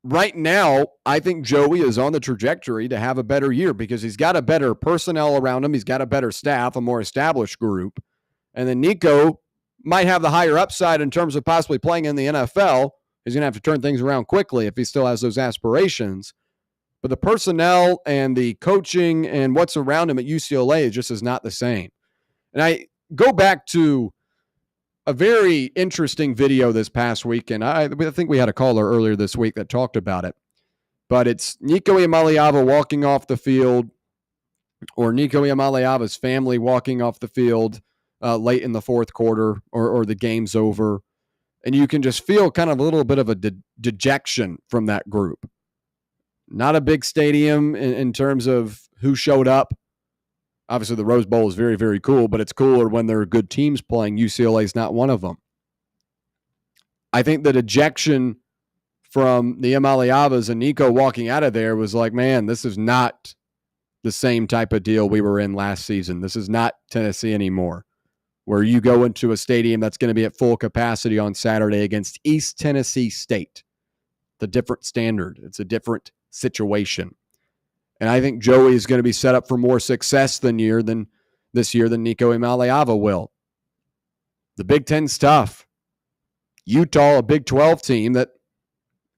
right now, I think Joey is on the trajectory to have a better year because he's got a better personnel around him. He's got a better staff, a more established group. And then Nico might have the higher upside in terms of possibly playing in the NFL. He's going to have to turn things around quickly if he still has those aspirations. But the personnel and the coaching and what's around him at UCLA is not the same. And I go back to a very interesting video this past weekend. I think we had a caller earlier this week that talked about it. But it's Nico Iamaleava walking off the field, or Nico Iamaleava's family walking off the field late in the fourth quarter, or the game's over. And you can just feel kind of a little bit of a dejection from that group. Not a big stadium in terms of who showed up. Obviously, the Rose Bowl is very, very cool, but it's cooler when there are good teams playing. UCLA is not one of them. I think the dejection from the Iamaleavas and Nico walking out of there was like, man, this is not the same type of deal we were in last season. This is not Tennessee anymore, where you go into a stadium that's going to be at full capacity on Saturday against East Tennessee State. It's a different standard. It's a different situation. And I think Joey is going to be set up for more success this year than Nico Imaliava will. The Big Ten's tough. Utah, a Big 12 team that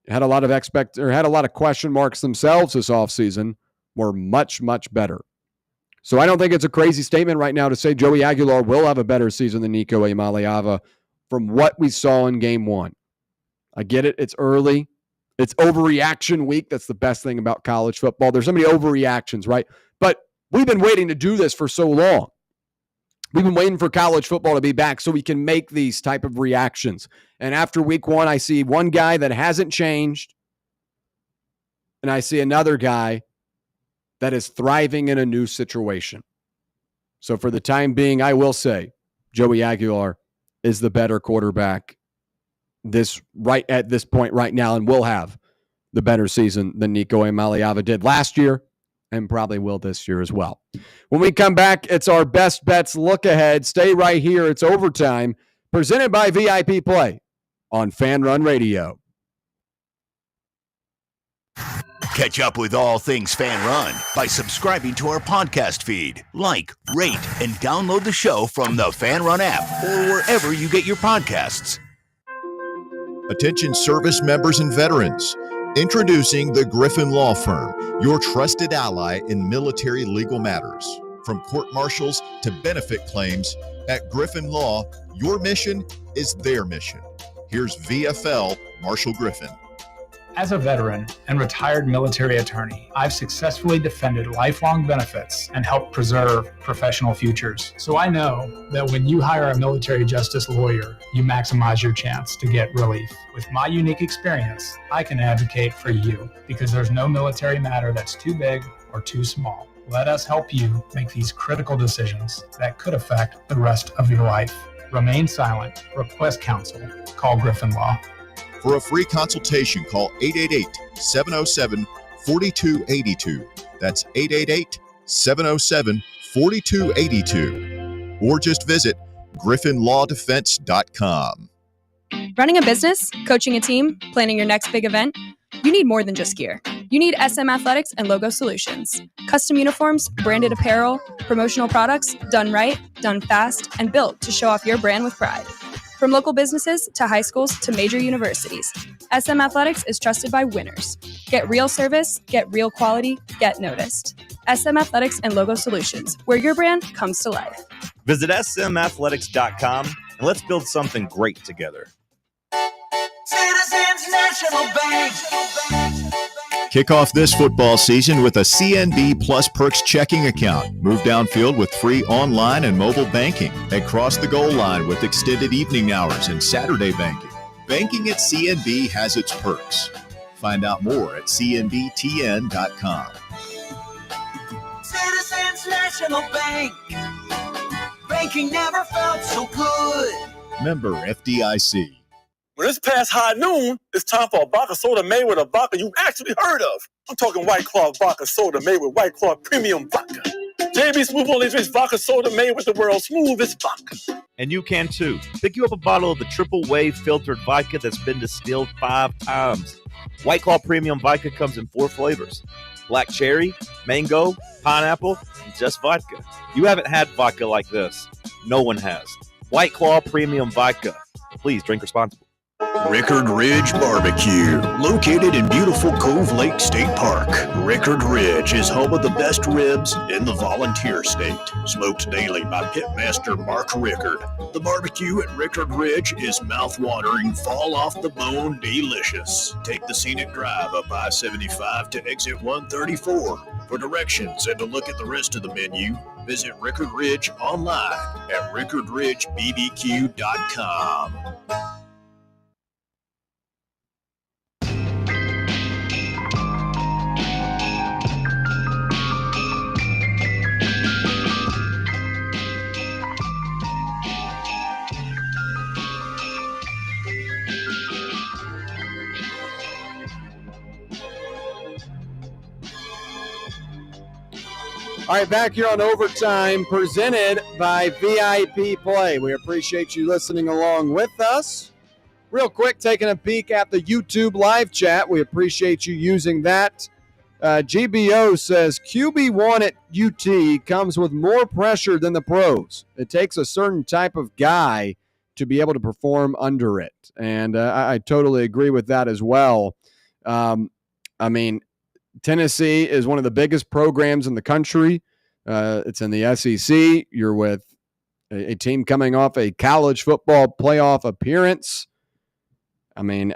had a lot of question marks themselves this offseason, were much, much better. So I don't think it's a crazy statement right now to say Joey Aguilar will have a better season than Nico Imaliava from what we saw in game one. I get it. It's early. It's overreaction week. That's the best thing about college football. There's so many overreactions, right? But we've been waiting to do this for so long. We've been waiting for college football to be back so we can make these type of reactions. And after week one, I see one guy that hasn't changed, and I see another guy that is thriving in a new situation. So for the time being, I will say Joey Aguilar is the better quarterback at this point right now, and will have the better season than Nico Imaliava did last year and probably will this year as well. When we come back, it's our best bets look ahead. Stay right here. It's Overtime, presented by VIP Play on Fan Run Radio. Catch up with all things Fan Run by subscribing to our podcast feed. Like, rate, and download the show from the Fan Run app or wherever you get your podcasts. Attention service members and veterans. Introducing the Griffin Law Firm, your trusted ally in military legal matters. From court martials to benefit claims, at Griffin Law, your mission is their mission. Here's VFL Marshall Griffin. As a veteran and retired military attorney, I've successfully defended lifelong benefits and helped preserve professional futures. So I know that when you hire a military justice lawyer, you maximize your chance to get relief. With my unique experience, I can advocate for you because there's no military matter that's too big or too small. Let us help you make these critical decisions that could affect the rest of your life. Remain silent. Request counsel. Call Griffin Law. For a free consultation, call 888-707-4282. That's 888-707-4282. Or just visit griffinlawdefense.com. Running a business, coaching a team, planning your next big event, you need more than just gear. You need SM Athletics and Logo Solutions. Custom uniforms, branded apparel, promotional products, done right, done fast, and built to show off your brand with pride. From local businesses to high schools to major universities, SM Athletics is trusted by winners. Get real service, get real quality, get noticed. SM Athletics and Logo Solutions, where your brand comes to life. Visit smathletics.com and let's build something great together. Citizens National Bank. Kick off this football season with a CNB Plus Perks checking account. Move downfield with free online and mobile banking. And cross the goal line with extended evening hours and Saturday banking. Banking at CNB has its perks. Find out more at cnbtn.com. Citizens National Bank. Banking never felt so good. Member FDIC. When it's past high noon, it's time for a vodka soda made with a vodka you've actually heard of. I'm talking White Claw vodka soda made with White Claw premium vodka. JB Smooth only drinks vodka soda made with the world's smoothest vodka. And you can too. Pick you up a bottle of the triple wave filtered vodka that's been distilled 5 times. White Claw premium vodka comes in 4 flavors: black cherry, mango, pineapple, and just vodka. You haven't had vodka like this. No one has. White Claw premium vodka. Please drink responsibly. Rickard Ridge Barbecue, located in beautiful Cove Lake State Park. Rickard Ridge is home of the best ribs in the volunteer state. Smoked daily by pitmaster Mark Rickard. The barbecue at Rickard Ridge is mouth-watering, fall-off-the-bone delicious. Take the scenic drive up I-75 to exit 134. For directions and to look at the rest of the menu, visit Rickard Ridge online at rickardridgebbq.com. All right, back here on Overtime, presented by VIP Play. We appreciate you listening along with us. Real quick, taking a peek at the YouTube live chat. We appreciate you using that. GBO says QB1 at UT comes with more pressure than the pros. It takes a certain type of guy to be able to perform under it. And I totally agree with that as well. I mean, Tennessee is one of the biggest programs in the country. It's in the SEC. You're with a team coming off a college football playoff appearance. I mean,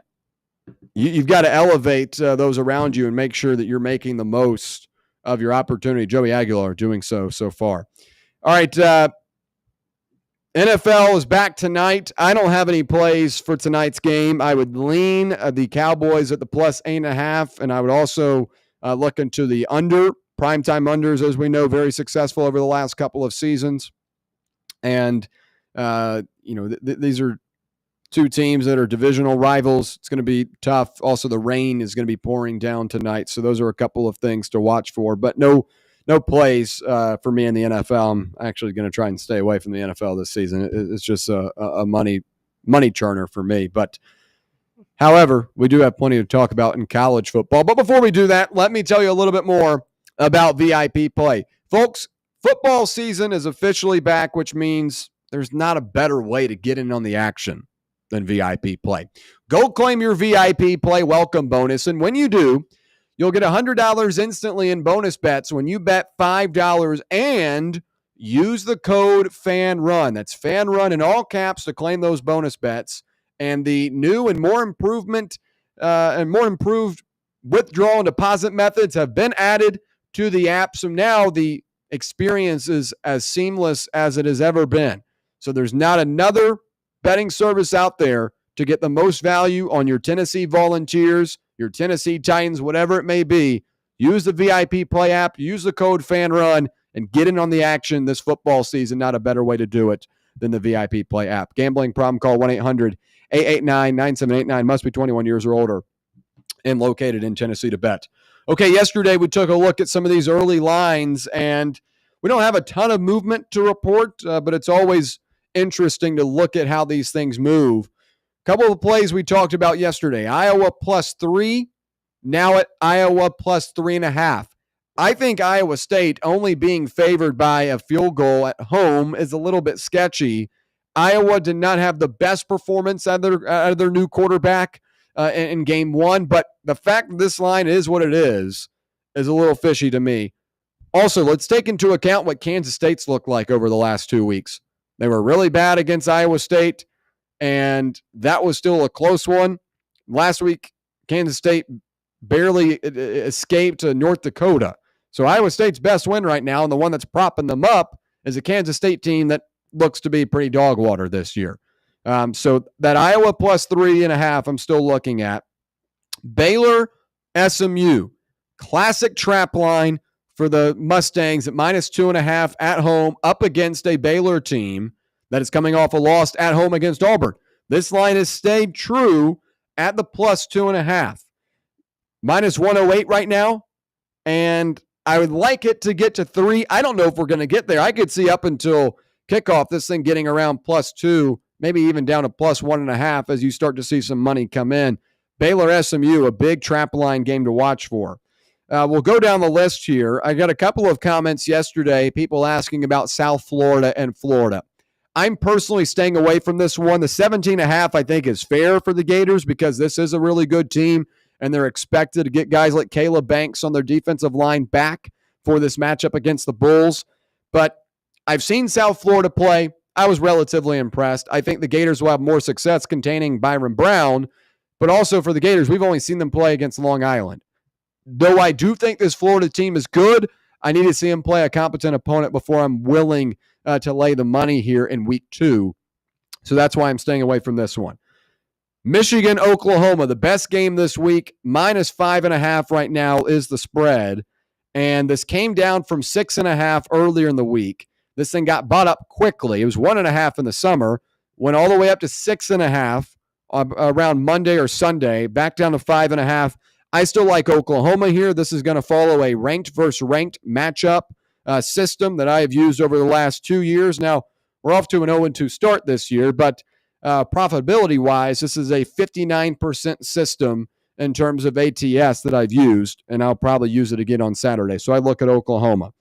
you've got to elevate those around you and make sure that you're making the most of your opportunity. Joey Aguilar doing so far. All right, NFL is back tonight. I don't have any plays for tonight's game. I would lean the Cowboys at the plus 8.5, and I would also look into the under. Primetime unders, as we know, very successful over the last couple of seasons. And, these are two teams that are divisional rivals. It's going to be tough. Also, the rain is going to be pouring down tonight. So those are a couple of things to watch for. But no plays for me in the NFL. I'm actually going to try and stay away from the NFL this season. It's just a money churner for me. But however, we do have plenty to talk about in college football. But before we do that, let me tell you a little bit more about VIP play. Folks, football season is officially back, which means there's not a better way to get in on the action than VIP play. Go claim your VIP play welcome bonus, and when you do, you'll get $100 instantly in bonus bets when you bet $5 and use the code FANRUN. That's FANRUN in all caps to claim those bonus bets. And the new and more improved withdrawal and deposit methods have been added to the app. So now the experience is as seamless as it has ever been. So there's not another betting service out there to get the most value on your Tennessee Volunteers, your Tennessee Titans, whatever it may be. Use the VIP Play app, use the code FANRUN, and get in on the action this football season. Not a better way to do it than the VIP Play app. Gambling problem, call 1-800-889-9789. Must be 21 years or older and located in Tennessee to bet. Okay, yesterday we took a look at some of these early lines, and we don't have a ton of movement to report, but it's always interesting to look at how these things move. A couple of plays we talked about yesterday. Iowa +3, now at Iowa +3.5. I think Iowa State only being favored by a field goal at home is a little bit sketchy. Iowa did not have the best performance out of their new quarterback in game one, but the fact that this line is what it is a little fishy to me. Also, let's take into account what Kansas State's looked like over the last 2 weeks. They were really bad against Iowa State, and that was still a close one. Last week, Kansas State barely escaped North Dakota. So Iowa State's best win right now, and the one that's propping them up, is a Kansas State team that looks to be pretty dog water this year. So that Iowa +3.5, I'm still looking at. Baylor, SMU, classic trap line for the Mustangs at -2.5 at home up against a Baylor team that is coming off a loss at home against Auburn. This line has stayed true at the +2.5. -108 right now, and I would like it to get to 3. I don't know if we're going to get there. I could see up until kickoff this thing getting around +2, maybe even down to +1.5 as you start to see some money come in. Baylor SMU, a big trap line game to watch for. We'll go down the list here. I got a couple of comments yesterday, people asking about South Florida and Florida. I'm personally staying away from this one. The 17.5, I think, is fair for the Gators because this is a really good team, and they're expected to get guys like Caleb Banks on their defensive line back for this matchup against the Bulls. But I've seen South Florida play. I was relatively impressed. I think the Gators will have more success containing Byron Brown, but also for the Gators, we've only seen them play against Long Island. Though I do think this Florida team is good, I need to see them play a competent opponent before I'm willing to lay the money here in week 2. So that's why I'm staying away from this one. Michigan, Oklahoma, the best game this week, -5.5 right now is the spread. And this came down from 6.5 earlier in the week. This thing got bought up quickly. It was 1.5 in the summer, went all the way up to 6.5 around Monday or Sunday, back down to 5.5. I still like Oklahoma here. This is going to follow a ranked versus ranked matchup system that I have used over the last 2 years. Now, we're off to an 0-2 start this year, but profitability-wise, this is a 59% system in terms of ATS that I've used, and I'll probably use it again on Saturday. So I look at Oklahoma.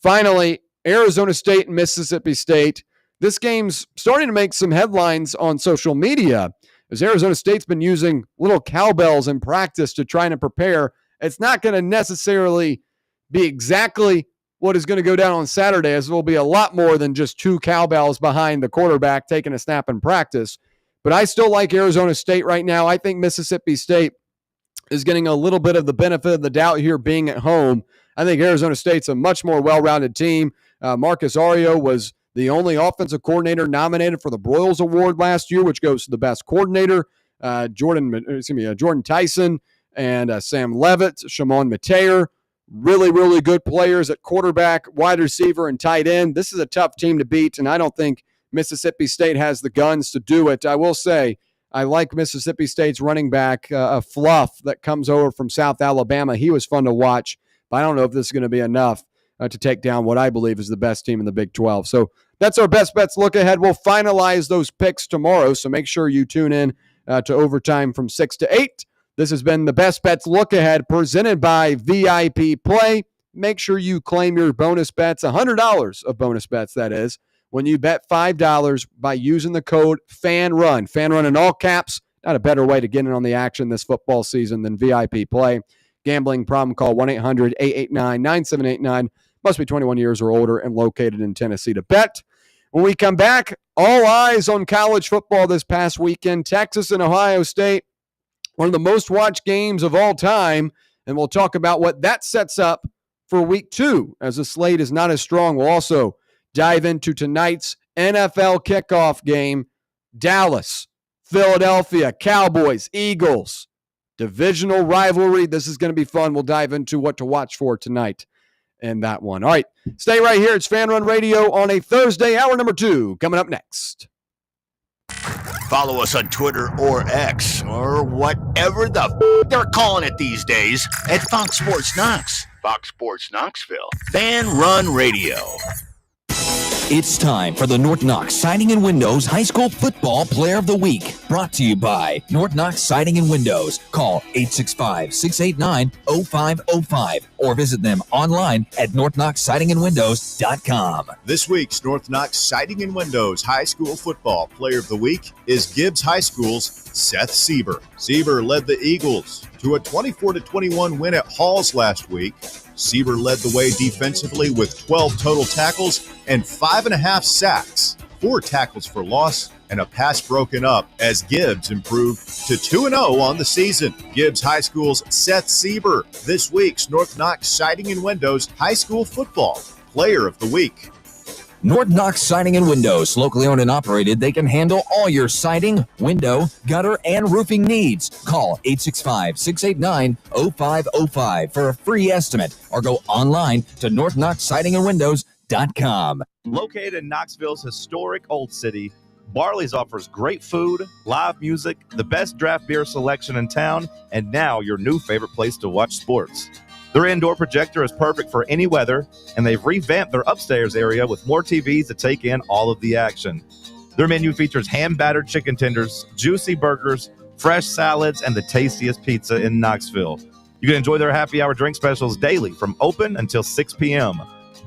Finally, Arizona State and Mississippi State. This game's starting to make some headlines on social media as Arizona State's been using little cowbells in practice to try and prepare. It's not going to necessarily be exactly what is going to go down on Saturday, as there will be a lot more than just 2 cowbells behind the quarterback taking a snap in practice. But I still like Arizona State right now. I think Mississippi State is getting a little bit of the benefit of the doubt here being at home. I think Arizona State's a much more well-rounded team. Marcus Ario was the only offensive coordinator nominated for the Broyles Award last year, which goes to the best coordinator. Jordan Tyson and Sam Levitt, Shimon Mateer, really, really good players at quarterback, wide receiver, and tight end. This is a tough team to beat, and I don't think Mississippi State has the guns to do it. I will say I like Mississippi State's running back, Fluff, that comes over from South Alabama. He was fun to watch, but I don't know if this is going to be enough to take down what I believe is the best team in the Big 12. So that's our best bets look ahead. We'll finalize those picks tomorrow, so make sure you tune in to Overtime from 6 to 8. This has been the Best Bets Look Ahead presented by VIP Play. Make sure you claim your bonus bets, $100 of bonus bets, that is, when you bet $5 by using the code FANRUN. FANRUN in all caps. Not a better way to get in on the action this football season than VIP Play. Gambling problem, call 1-800-889-9789. Must be 21 years or older and located in Tennessee to bet. When we come back, all eyes on college football this past weekend. Texas and Ohio State, one of the most watched games of all time, and we'll talk about what that sets up for week 2 as the slate is not as strong. We'll also dive into tonight's NFL kickoff game, Dallas, Philadelphia, Cowboys, Eagles, divisional rivalry. This is going to be fun. We'll dive into what to watch for tonight in that one. All right, stay right here. It's Fan Run Radio on a Thursday, hour number 2, coming up next. Follow us on Twitter or X or whatever the they're calling it these days at Fox Sports Knox. Fox Sports Knoxville. Fan Run Radio. It's time for the North Knox Siding and Windows High School Football Player of the Week. Brought to you by North Knox Siding and Windows. Call 865-689-0505 or visit them online at northknoxsidingandwindows.com. This week's North Knox Siding and Windows High School Football Player of the Week is Gibbs High School's Seth Sieber. Sieber led the Eagles to a 24-21 win at Halls last week. Sieber led the way defensively with 12 total tackles and 5.5 sacks, 4 tackles for loss, and a pass broken up as Gibbs improved to 2-0 on the season. Gibbs High School's Seth Sieber, this week's North Knox Siding and Windows High School Football Player of the Week. North Knox Siding and Windows, locally owned and operated. They can handle all your siding, window, gutter, and roofing needs. Call 865-689-0505 for a free estimate or go online to northknoxsidingandwindows.com. Located in Knoxville's historic Old City, Barley's offers great food, live music, the best draft beer selection in town, and now your new favorite place to watch sports. Their indoor projector is perfect for any weather, and they've revamped their upstairs area with more TVs to take in all of the action. Their menu features hand-battered chicken tenders, juicy burgers, fresh salads, and the tastiest pizza in Knoxville. You can enjoy their happy hour drink specials daily from open until 6 p.m.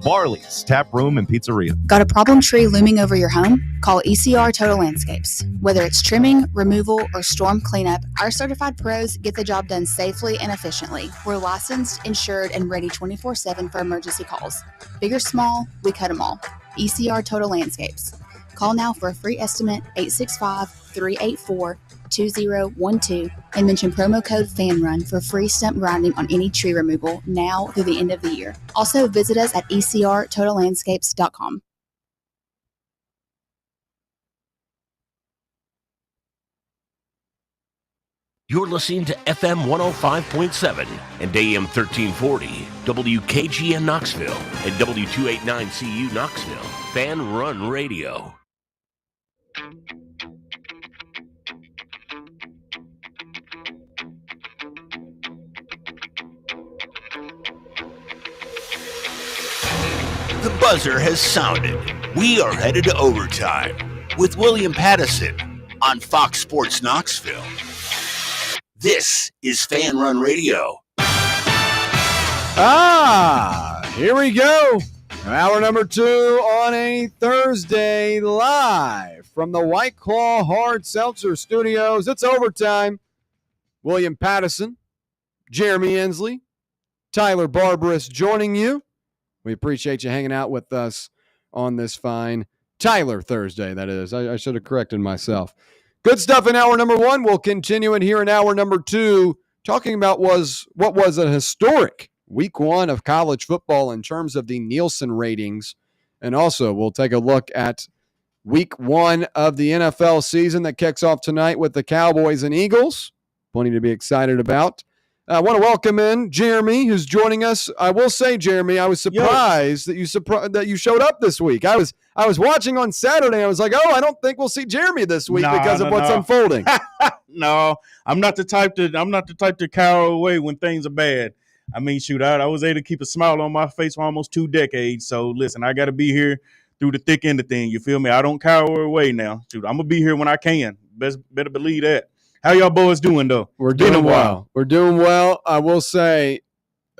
Barley's Tap Room and Pizzeria. Got a problem tree looming over your home? Call ECR Total Landscapes. Whether it's trimming, removal, or storm cleanup, our certified pros get the job done safely and efficiently. We're licensed, insured, and ready 24/7 for emergency calls. Big or small, we cut them all. ECR Total Landscapes. Call now for a free estimate, 865-384-2012, and mention promo code FANRUN for free stump grinding on any tree removal now through the end of the year. Also, visit us at ecrtotallandscapes.com. You're listening to FM 105.7 and AM 1340, WKGN Knoxville, and W289CU Knoxville, Fan Run Radio. The buzzer has sounded. We are headed to overtime with William Pattison on Fox Sports Knoxville. This is Fan Run Radio. Here we go. Hour number 2 on a Thursday, live from the White Claw Hard Seltzer Studios. It's overtime. William Pattison, Jeremy Ensley, Tyler Barbaras joining you. We appreciate you hanging out with us on this fine Tyler Thursday, that is. I should have corrected myself. Good stuff in hour number 1. We'll continue it here in hour number 2, talking about what was a historic week 1 of college football in terms of the Nielsen ratings. And also, we'll take a look at week 1 of the NFL season that kicks off tonight with the Cowboys and Eagles. Plenty to be excited about. I want to welcome in Jeremy, who's joining us. I will say, Jeremy, I was surprised that you showed up this week. I was watching on Saturday. I was like, I don't think we'll see Jeremy this week because of what's unfolding. No, I'm not the type to cower away when things are bad. I mean, shoot, I was able to keep a smile on my face for almost 2 decades. So listen, I got to be here through the thick end of thing. You feel me? I don't cower away now. Shoot, I'm gonna be here when I can. Better believe that. How y'all boys doing though? We're doing well. We're doing well. I will say,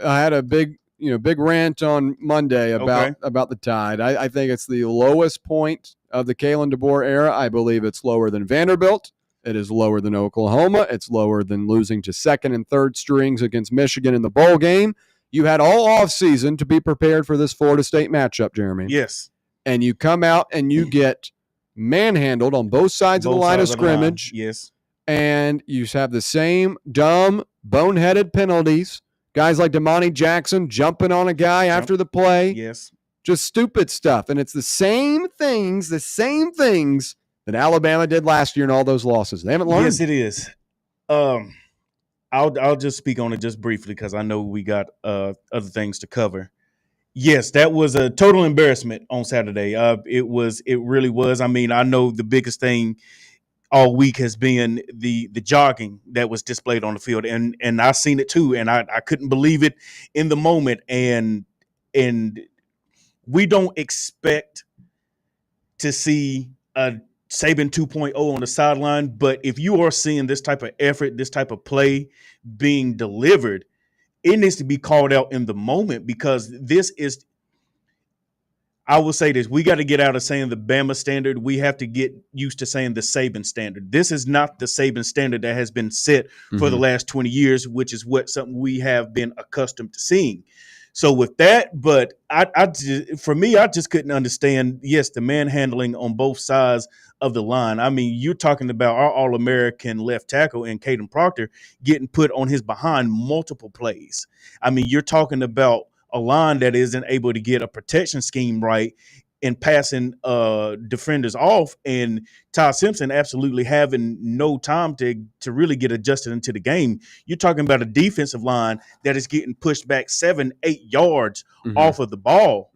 I had a big rant on Monday about the Tide. I think it's the lowest point of the Kalen DeBoer era. I believe it's lower than Vanderbilt. It is lower than Oklahoma. It's lower than losing to second and third strings against Michigan in the bowl game. You had all offseason to be prepared for this Florida State matchup, Jeremy. Yes. And you come out and you get manhandled on both sides of the line of scrimmage. Yes. And you have the same dumb, boneheaded penalties. Guys like Damani Jackson jumping on a guy after the play. Yes. Just stupid stuff. And it's the same things that Alabama did last year in all those losses. They haven't learned. Yes, it is. I'll just speak on it just briefly because I know we got other things to cover. Yes, that was a total embarrassment on Saturday. It really was. I mean, I know the biggest thing all week has been the jogging that was displayed on the field, and I seen it too, and I couldn't believe it in the moment. And we don't expect to see a Saban 2.0 on the sideline, but if you are seeing this type of effort, this type of play being delivered, it needs to be called out in the moment, because this is, I will say this, we got to get out of saying the Bama standard. We have to get used to saying the Saban standard. This is not the Saban standard that has been set for the last 20 years, which is something we have been accustomed to seeing. So with that, but for me, I just couldn't understand, yes, the manhandling on both sides of the line. I mean, you're talking about our All-American left tackle and Caden Proctor getting put on his behind multiple plays. I mean, you're talking about a line that isn't able to get a protection scheme right and passing defenders off, and Todd Simpson absolutely having no time to really get adjusted into the game. You're talking about a defensive line that is getting pushed back 7-8 yards off of the ball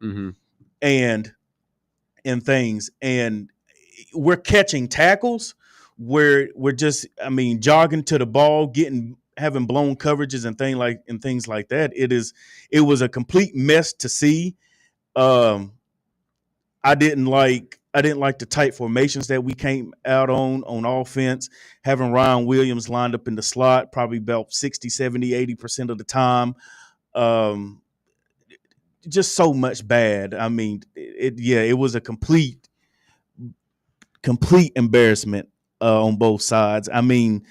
and things. And we're catching tackles where we're just, I mean, jogging to the ball, having blown coverages and things like that. It was a complete mess to see. I didn't like the tight formations that we came out on offense, having Ryan Williams lined up in the slot probably about 60, 70, 80% of the time. Just so much bad. I mean, it was a complete embarrassment on both sides. I mean,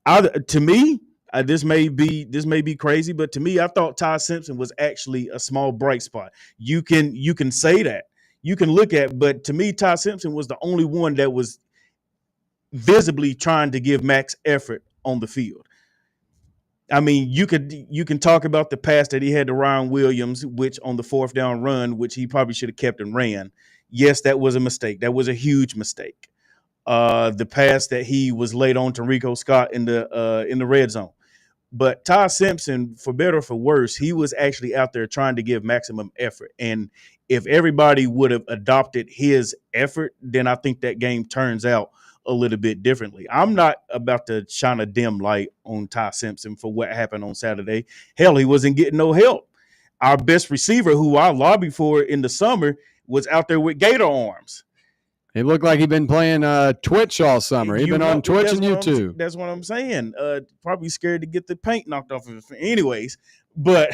to me, this may be crazy, but to me, I thought Todd Simpson was actually a small bright spot. You can say that. You can look at, but to me, Todd Simpson was the only one that was visibly trying to give max effort on the field. I mean, you can talk about the pass that he had to Ryan Williams, which on the 4th down run, which he probably should have kept and ran. Yes, that was a mistake. That was a huge mistake. The pass that he was late on to Rico Scott in the red zone. But Todd Simpson, for better or for worse, he was actually out there trying to give maximum effort. And if everybody would have adopted his effort, then I think that game turns out a little bit differently. I'm not about to shine a dim light on Todd Simpson for what happened on Saturday. Hell, he wasn't getting no help. Our best receiver, who I lobbied for in the summer, was out there with gator arms. He looked like he'd been playing Twitch all summer. He'd been on Twitch and YouTube. That's what I'm saying. Probably scared to get the paint knocked off of his face. Anyways, but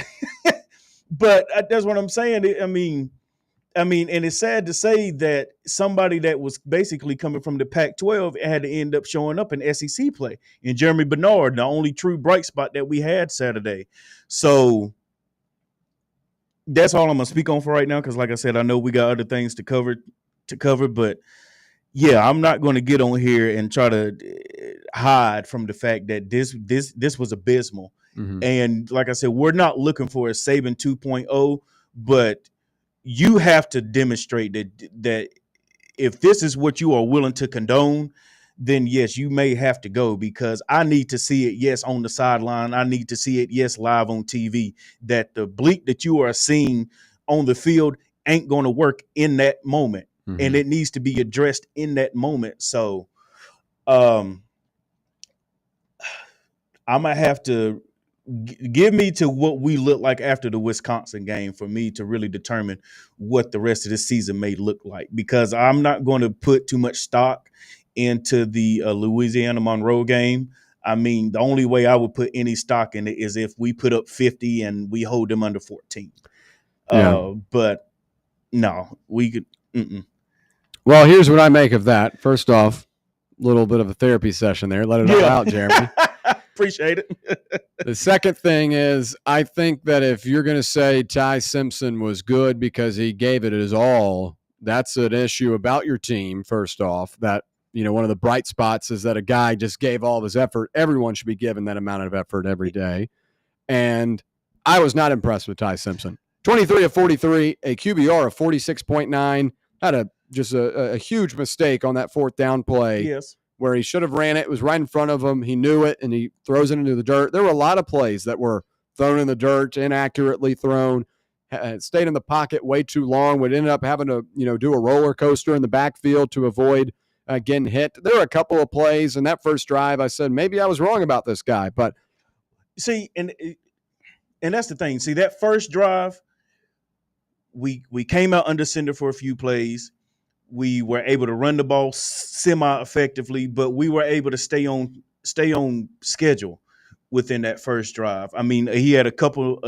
that's what I'm saying. I mean, and it's sad to say that somebody that was basically coming from the Pac-12 had to end up showing up in SEC play. And Jeremy Bernard, the only true bright spot that we had Saturday. So that's all I'm gonna speak on for right now, because like I said, I know we got other things to cover, but yeah, I'm not going to get on here and try to hide from the fact that this was abysmal. Mm-hmm. And like I said, we're not looking for a Saban 2.0, but you have to demonstrate that if this is what you are willing to condone, then yes, you may have to go, because I need to see it, yes, on the sideline. I need to see it, yes, live on TV, that the bleak that you are seeing on the field ain't going to work in that moment. Mm-hmm. And it needs to be addressed in that moment. So I'm going to have to give me to what we look like after the Wisconsin game for me to really determine what the rest of the season may look like, because I'm not going to put too much stock into the Louisiana Monroe game. I mean, the only way I would put any stock in it is if we put up 50 and we hold them under 14. Yeah. But no, we could. Mm-mm. Well, here's what I make of that. First off, a little bit of a therapy session there. Let it all out, Jeremy. Appreciate it. The second thing is, I think that if you're going to say Ty Simpson was good because he gave it his all, that's an issue about your team, first off. That, one of the bright spots is that a guy just gave all of his effort. Everyone should be given that amount of effort every day. And I was not impressed with Ty Simpson. 23 of 43, a QBR of 46.9, had a huge mistake on that fourth down play. Yes. Where he should have ran it. It was right in front of him. He knew it, and he throws it into the dirt. There were a lot of plays that were thrown in the dirt, inaccurately thrown, stayed in the pocket way too long, would end up having to, do a roller coaster in the backfield to avoid getting hit. There were a couple of plays in that first drive. I said, maybe I was wrong about this guy, but see, and that's the thing. See, that first drive, we came out under center for a few plays. We were able to run the ball semi-effectively, but we were able to stay on schedule within that first drive. I mean, he had a couple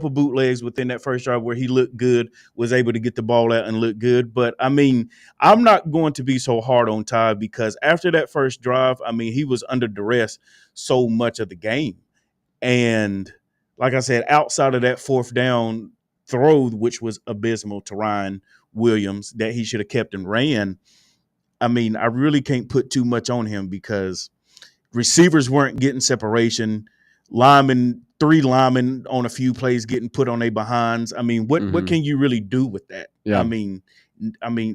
bootlegs within that first drive where he looked good, was able to get the ball out and look good. But I mean, I'm not going to be so hard on Ty, because after that first drive, I mean, he was under duress so much of the game. And like I said, outside of that fourth down throw, which was abysmal to Ryan Williams, that he should have kept and ran, I mean, I really can't put too much on him, because receivers weren't getting separation. Three linemen on a few plays getting put on their behinds. I mean, what can you really do with that? Yeah. I mean,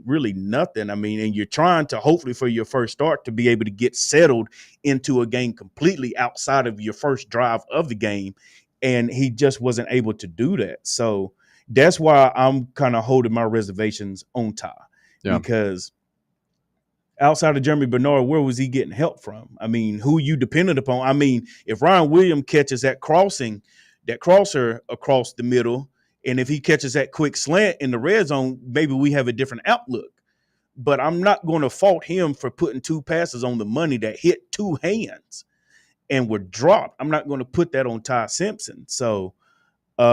really nothing. I mean, and you're trying to, hopefully for your first start, to be able to get settled into a game completely outside of your first drive of the game. And he just wasn't able to do that. So that's why I'm kind of holding my reservations on Ty, because outside of Jeremy Bernard, where was he getting help from? I mean, who you dependent upon? I mean, if Ryan Williams catches that crosser across the middle, and if he catches that quick slant in the red zone, maybe we have a different outlook. But I'm not going to fault him for putting two passes on the money that hit two hands and were dropped. I'm not going to put that on Ty Simpson. So, we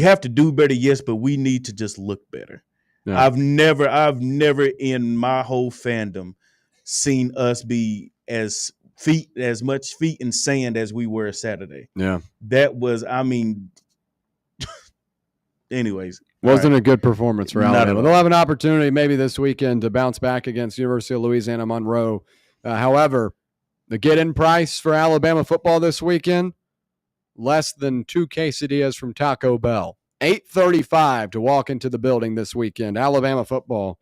have to do better, yes, but we need to just look better. Yeah. I've never in my whole fandom seen us be as much feet in sand as we were Saturday. Yeah. That was, I mean, anyways. Wasn't a good performance for Alabama. They'll have an opportunity maybe this weekend to bounce back against University of Louisiana Monroe. However, the get-in price for Alabama football this weekend, less than 2 quesadillas from Taco Bell. $8.35 to walk into the building this weekend. Alabama football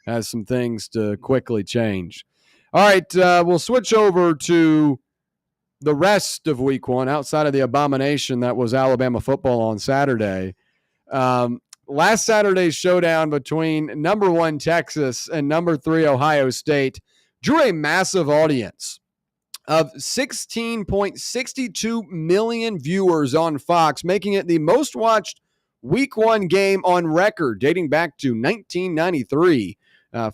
has some things to quickly change. All right, we'll switch over to the rest of week one outside of the abomination that was Alabama football on Saturday. Last Saturday's showdown between number 1 Texas and number 3 Ohio State drew a massive audience of 16.62 million viewers on Fox, making it the most watched week one game on record dating back to 1993.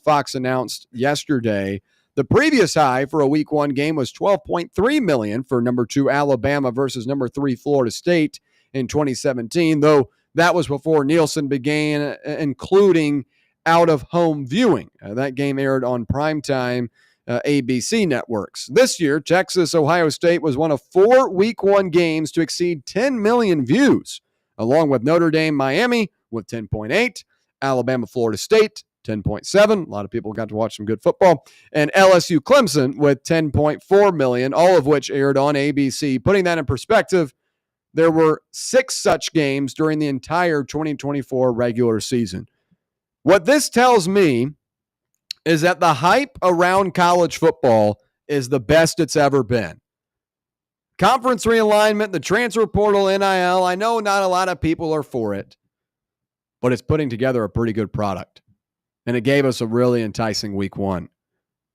Fox announced yesterday. The previous high for a week one game was $12.3 million for number 2 Alabama versus number 3 Florida State in 2017, though that was before Nielsen began including out-of-home viewing. That game aired on primetime ABC networks. This year, Texas-Ohio State was one of 4 week one games to exceed 10 million views, along with Notre Dame-Miami with 10.8, Alabama-Florida State 10.7. A lot of people got to watch some good football. And LSU Clemson with 10.4 million, all of which aired on ABC. Putting that in perspective, there were 6 such games during the entire 2024 regular season. What this tells me is that the hype around college football is the best it's ever been. Conference realignment, the transfer portal, NIL, I know not a lot of people are for it, but it's putting together a pretty good product. And it gave us a really enticing week one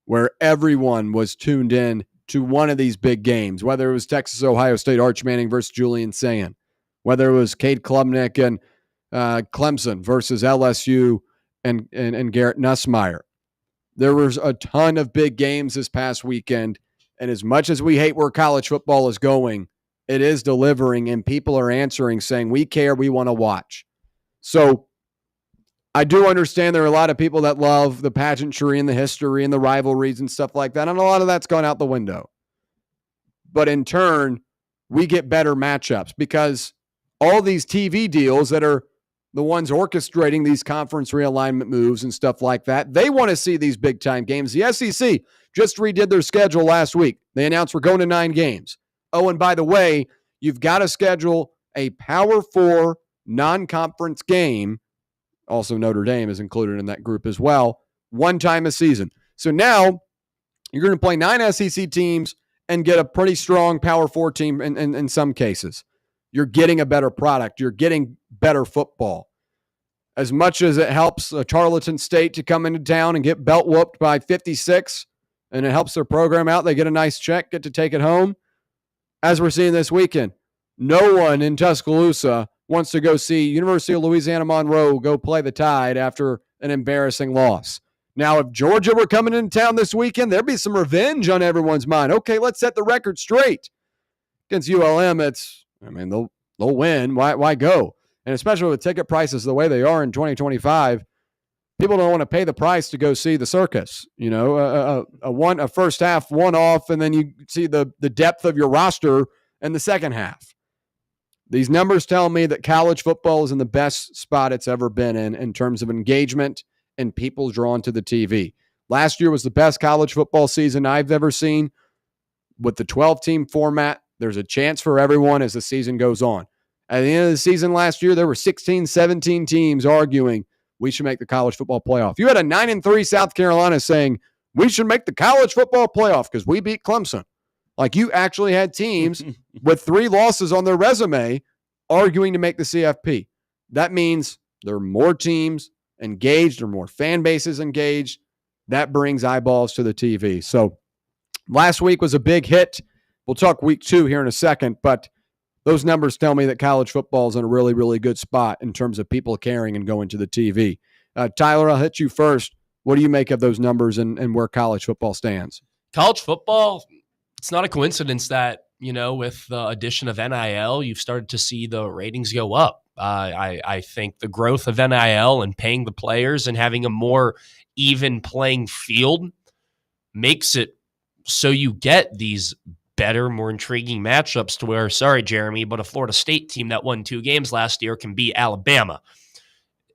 where everyone was tuned in to one of these big games, whether it was Texas-Ohio State, Arch Manning versus Julian Sayin, whether it was Cade Klubnik and Clemson versus LSU and Garrett Nussmeier. There was a ton of big games this past weekend, and as much as we hate where college football is going, it is delivering, and people are answering saying, we care, we want to watch. So I do understand there are a lot of people that love the pageantry and the history and the rivalries and stuff like that, and a lot of that's gone out the window. But in turn, we get better matchups because all these TV deals that are the ones orchestrating these conference realignment moves and stuff like that, they want to see these big-time games. The SEC just redid their schedule last week. They announced we're going to 9 games. Oh, and by the way, you've got to schedule a Power 4 non-conference game. Also, Notre Dame is included in that group as well, one time a season. So now you're going to play 9 SEC teams and get a pretty strong Power 4 team in some cases. You're getting a better product. You're getting better football. As much as it helps Tarleton State to come into town and get belt whooped by 56, and it helps their program out, they get a nice check, get to take it home. As we're seeing this weekend, no one in Tuscaloosa wants to go see University of Louisiana Monroe go play the Tide after an embarrassing loss. Now, if Georgia were coming into town this weekend, there'd be some revenge on everyone's mind. Okay, let's set the record straight. Against ULM, they'll win. Why go? And especially with ticket prices the way they are in 2025, people don't want to pay the price to go see the circus. You know, a first half one-off, and then you see the depth of your roster in the second half. These numbers tell me that college football is in the best spot it's ever been in terms of engagement and people drawn to the TV. Last year was the best college football season I've ever seen. With the 12-team format, there's a chance for everyone as the season goes on. At the end of the season last year, there were 16, 17 teams arguing we should make the college football playoff. You had a 9-3 South Carolina saying we should make the college football playoff because we beat Clemson. Like, you actually had teams with 3 losses on their resume arguing to make the CFP. That means there are more teams engaged or more fan bases engaged. That brings eyeballs to the TV. So last week was a big hit. We'll talk week 2 here in a second, but those numbers tell me that college football is in a really, really good spot in terms of people caring and going to the TV. Tyler, I'll hit you first. What do you make of those numbers and where college football stands? College football, it's not a coincidence that, with the addition of NIL, you've started to see the ratings go up. I think the growth of NIL and paying the players and having a more even playing field makes it so you get these better, more intriguing matchups to where, sorry, Jeremy, but a Florida State team that won 2 games last year can beat Alabama.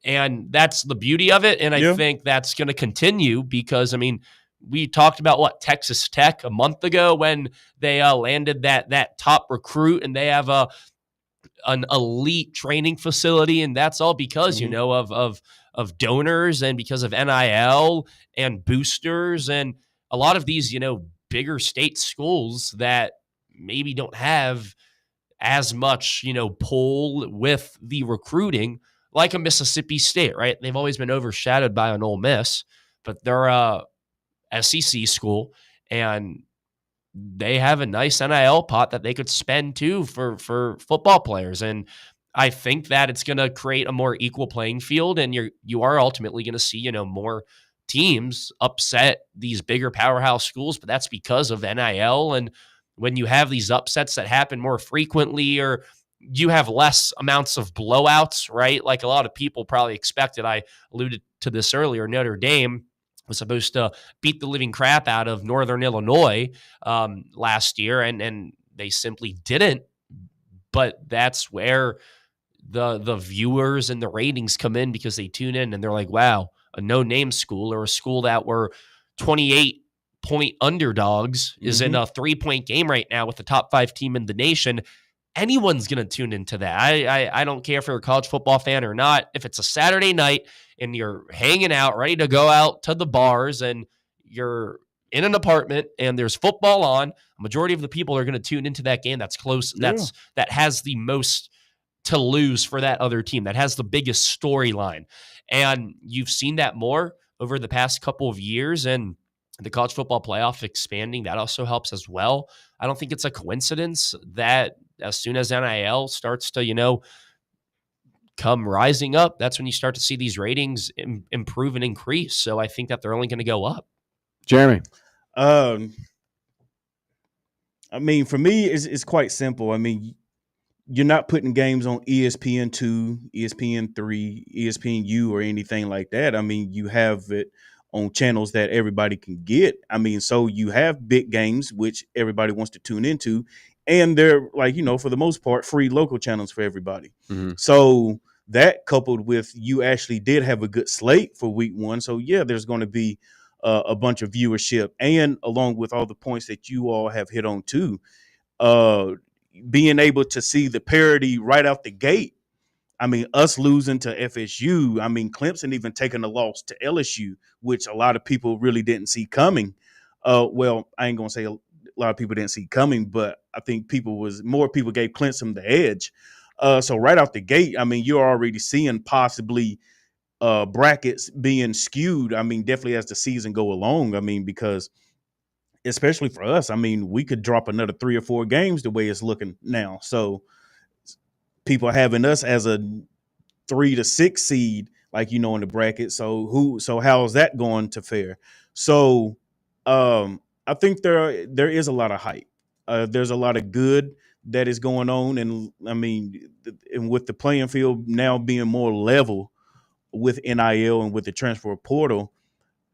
And that's the beauty of it. And I think that's going to continue because, we talked about Texas Tech a month ago when they landed that top recruit, and they have an elite training facility, and that's all because of donors and because of NIL and boosters and a lot of these bigger state schools that maybe don't have as much pull with the recruiting like a Mississippi State, right? They've always been overshadowed by an Ole Miss, but they're a SEC school, and they have a nice NIL pot that they could spend too for football players. And I think that it's going to create a more equal playing field, and you are ultimately going to see, more teams upset these bigger powerhouse schools, but that's because of NIL. And when you have these upsets that happen more frequently, or you have less amounts of blowouts, right? Like a lot of people probably expected. I alluded to this earlier. Notre Dame was supposed to beat the living crap out of Northern Illinois last year, and they simply didn't. But that's where the viewers and the ratings come in, because they tune in and they're like, wow, a no-name school, or a school that were 28-point underdogs is in a 3-point game right now with the top 5 team in the nation. Anyone's going to tune into that. I don't care if you're a college football fan or not. If it's a Saturday night and you're hanging out, ready to go out to the bars, and you're in an apartment and there's football on, a majority of the people are going to tune into that game that's close. That has the most to lose for that other team, that has the biggest storyline. And you've seen that more over the past couple of years, and the college football playoff expanding, that also helps as well. I don't think it's a coincidence that as soon as NIL starts to, come rising up, that's when you start to see these ratings improve and increase. So I think that they're only going to go up. Jeremy. I mean, for me, it's quite simple. I mean, you're not putting games on ESPN2, ESPN3, ESPNU, or anything like that. I mean, you have it on channels that everybody can get. I mean, so you have big games, which everybody wants to tune into, and they're like, for the most part, free local channels for everybody. So that, coupled with you actually did have a good slate for week 1. So yeah, there's going to be a bunch of viewership, and along with all the points that you all have hit on too, being able to see the parity right out the gate. I mean, us losing to FSU. I mean, Clemson even taking a loss to LSU, which a lot of people really didn't see coming. Well, I ain't gonna say a lot of people didn't see coming, but I think more people gave Clemson the edge. So right out the gate, I mean, you're already seeing possibly brackets being skewed. I mean, definitely as the season go along. I mean, because especially for us, I mean, we could drop another 3 or 4 games the way it's looking now. So people having us as a 3 to 6 seed, like, in the bracket. So how is that going to fare? So I think there is a lot of hype. There's a lot of good that is going on. And I mean, and with the playing field now being more level with NIL and with the transfer portal,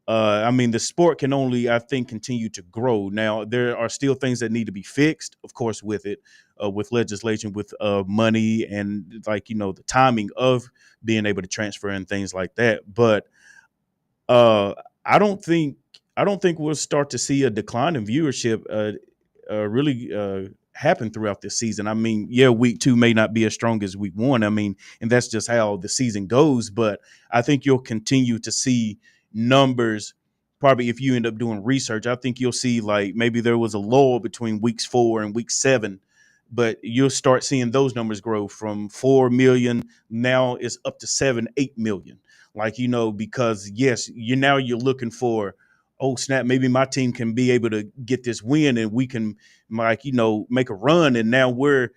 I mean, the sport can only, I think, continue to grow. Now, there are still things that need to be fixed, of course, with it, with legislation, with money, and the timing of being able to transfer and things like that. But I don't think we'll start to see a decline in viewership really happen throughout this season. I mean, yeah, week 2 may not be as strong as week 1. I mean, and that's just how the season goes. But I think you'll continue to see numbers. Probably if you end up doing research, I think you'll see like maybe there was a lull between weeks 4 and week 7, but you'll start seeing those numbers grow from 4 million. Now it's up to 7-8 million. Because yes, you're looking for, oh snap, maybe my team can be able to get this win and we can make a run. And now we're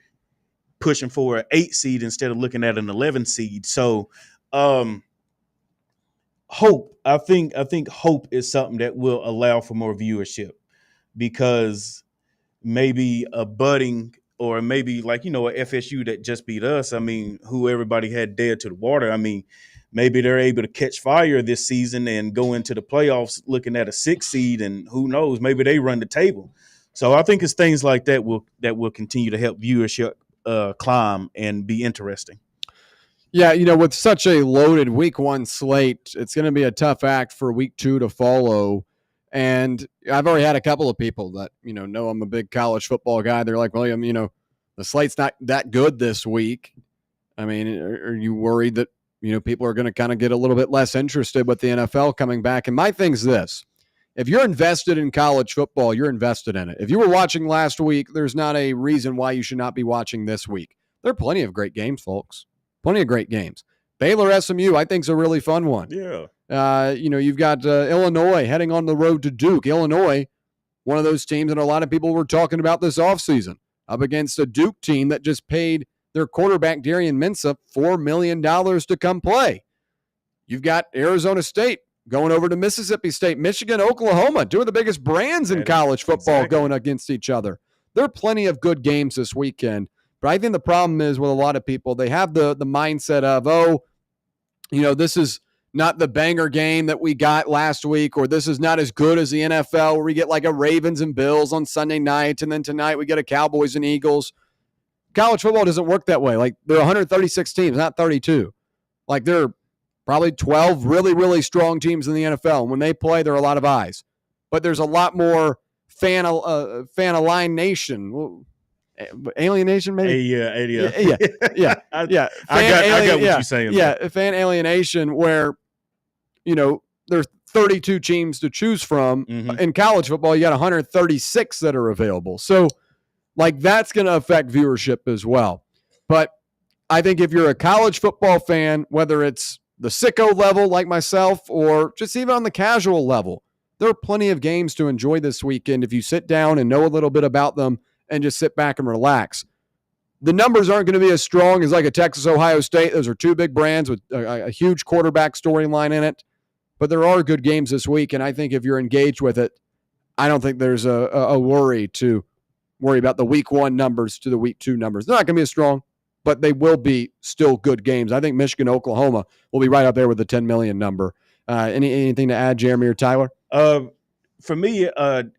pushing for an 8 seed instead of looking at an 11 seed. So, hope. I think hope is something that will allow for more viewership, because maybe a budding, or maybe a FSU that just beat us. I mean, who everybody had dead to the water. I mean, maybe they're able to catch fire this season and go into the playoffs looking at a 6 seed, and who knows, maybe they run the table. So I think it's things like that will continue to help viewership climb and be interesting. Yeah, with such a loaded week 1 slate, it's going to be a tough act for week 2 to follow. And I've already had a couple of people that, know I'm a big college football guy. They're like, William, the slate's not that good this week. I mean, are you worried that, people are going to kind of get a little bit less interested with the NFL coming back? And my thing's this. If you're invested in college football, you're invested in it. If you were watching last week, there's not a reason why you should not be watching this week. There are plenty of great games, folks. Plenty of great games. Baylor SMU, I think, is a really fun one. Yeah. You've got Illinois heading on the road to Duke. Illinois, one of those teams that a lot of people were talking about this offseason, up against a Duke team that just paid their quarterback, Darian Mensah, $4 million to come play. You've got Arizona State going over to Mississippi State, Michigan, Oklahoma, two of the biggest brands in college football going against each other. There are plenty of good games this weekend, but I think the problem is with a lot of people, they have the mindset of, this is not the banger game that we got last week, or this is not as good as the NFL where we get like a Ravens and Bills on Sunday night, and then tonight we get a Cowboys and Eagles. College football doesn't work that way. Like, there are 136 teams, not 32. Like, there are probably 12 really, really strong teams in the NFL. And when they play, there are a lot of eyes. But there's a lot more fan alienation. Alienation, maybe? Yeah. I got what you're saying. Yeah, fan alienation where, there's 32 teams to choose from. In college football, you got 136 that are available. So, like, that's going to affect viewership as well. But I think if you're a college football fan, whether it's the sicko level like myself or just even on the casual level, there are plenty of games to enjoy this weekend if you sit down and know a little bit about them and just sit back and relax. The numbers aren't going to be as strong as like a Texas, Ohio State. Those are two big brands with a huge quarterback storyline in it. But there are good games this week, and I think if you're engaged with it, I don't think there's a worry about the week 1 numbers to the week 2 numbers. They're not going to be as strong, but they will be still good games. I think Michigan, Oklahoma will be right up there with the 10 million number. Anything to add, Jeremy or Tyler? For me,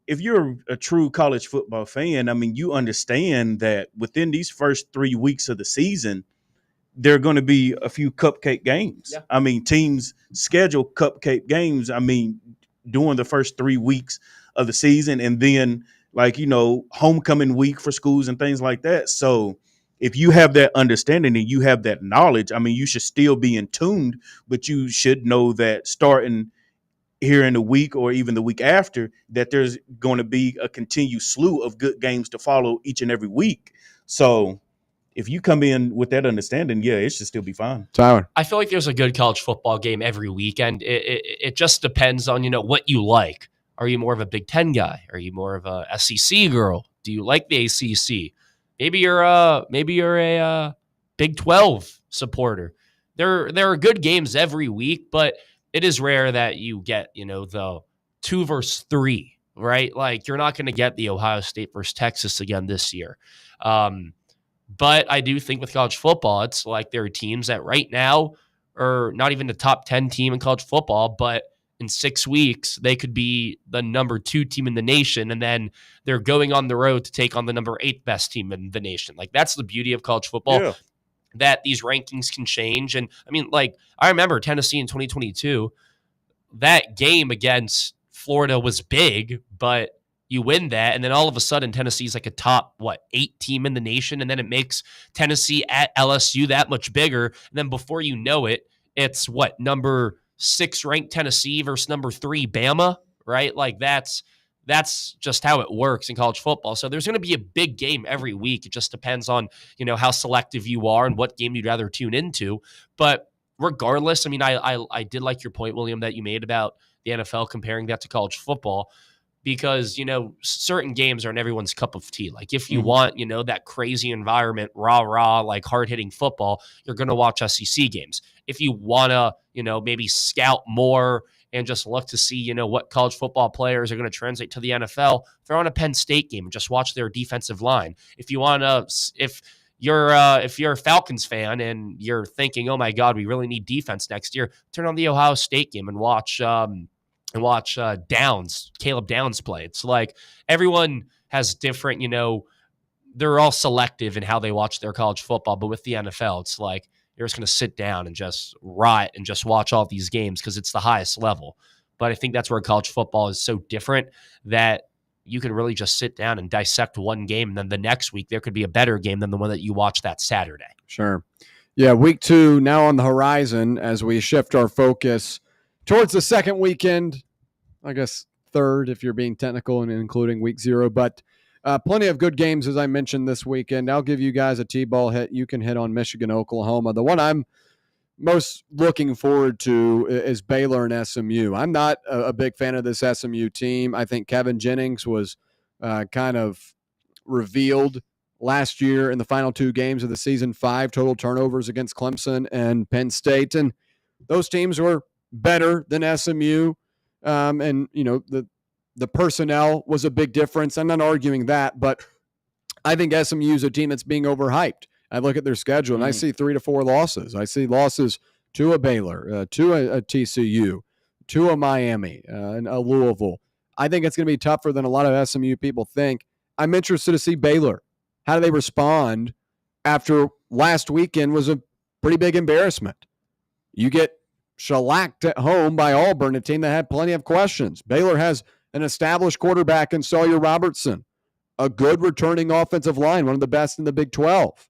if you're a true college football fan, I mean, you understand that within these first 3 weeks of the season, there are going to be a few cupcake games. Yeah. I mean, teams schedule cupcake games, during the first 3 weeks of the season, and then, homecoming week for schools and things like that. So if you have that understanding and you have that knowledge, you should still be in tune, but you should know that starting here in the week or even the week after, that there's going to be a continued slew of good games to follow each and every week. So if you come in with that understanding, it should still be fine. Tyler? I feel like there's a good college football game every weekend. It just depends on, what you like. Are you more of a Big Ten guy? Are you more of a SEC girl? Do you like the ACC? Maybe you're a Big 12 supporter. There are good games every week, but it is rare that you get, the 2 versus 3, right? Like, you're not going to get the Ohio State versus Texas again this year. But I do think with college football, it's like there are teams that right now are not even the top 10 team in college football, but in 6 weeks, they could be the number 2 team in the nation, and then they're going on the road to take on the number 8 best team in the nation. Like, that's the beauty of college football, that these rankings can change. And I remember Tennessee in 2022, that game against Florida was big, but you win that, and then all of a sudden Tennessee's like a top 8 team in the nation, and then it makes Tennessee at LSU that much bigger. And then before you know it, it's number 6 ranked Tennessee versus number 3 Bama, right? Like, that's just how it works in college football. So there's going to be a big game every week. It just depends on, how selective you are and what game you'd rather tune into. But regardless, I did like your point, William, that you made about the NFL comparing that to college football, because, certain games aren't everyone's cup of tea. Like, if you want, that crazy environment, rah, like hard-hitting football, you're going to watch SEC games. If you want to, maybe scout more and just look to see, what college football players are going to translate to the NFL, throw on a Penn State game and just watch their defensive line. If you want to, if you're a Falcons fan and you're thinking, oh my God, we really need defense next year, turn on the Ohio State game and watch Caleb Downs play. It's like everyone has different, they're all selective in how they watch their college football. But with the NFL, it's like you're just going to sit down and just riot and just watch all these games because it's the highest level. But I think that's where college football is so different, that you can really just sit down and dissect one game, and then the next week there could be a better game than the one that you watched that Saturday. Sure. Yeah, week 2 now on the horizon as we shift our focus towards the second weekend, I guess third if you're being technical and including week 0, but plenty of good games, as I mentioned, this weekend. I'll give you guys a T-ball hit. You can hit on Michigan, Oklahoma. The one I'm most looking forward to is Baylor and SMU. I'm not a big fan of this SMU team. I think Kevin Jennings was kind of revealed last year in the final 2 games of the season, 5 total turnovers against Clemson and Penn State. And those teams were better than SMU. And, the personnel was a big difference. I'm not arguing that, but I think SMU is a team that's being overhyped. I look at their schedule and I see 3 to 4 losses. I see losses to a Baylor, to a TCU, to a Miami, and a Louisville. I think it's going to be tougher than a lot of SMU people think. I'm interested to see Baylor. How do they respond after last weekend was a pretty big embarrassment? You get shellacked at home by Auburn, a team that had plenty of questions. Baylor has an established quarterback in Sawyer Robertson, a good returning offensive line, one of the best in the Big 12.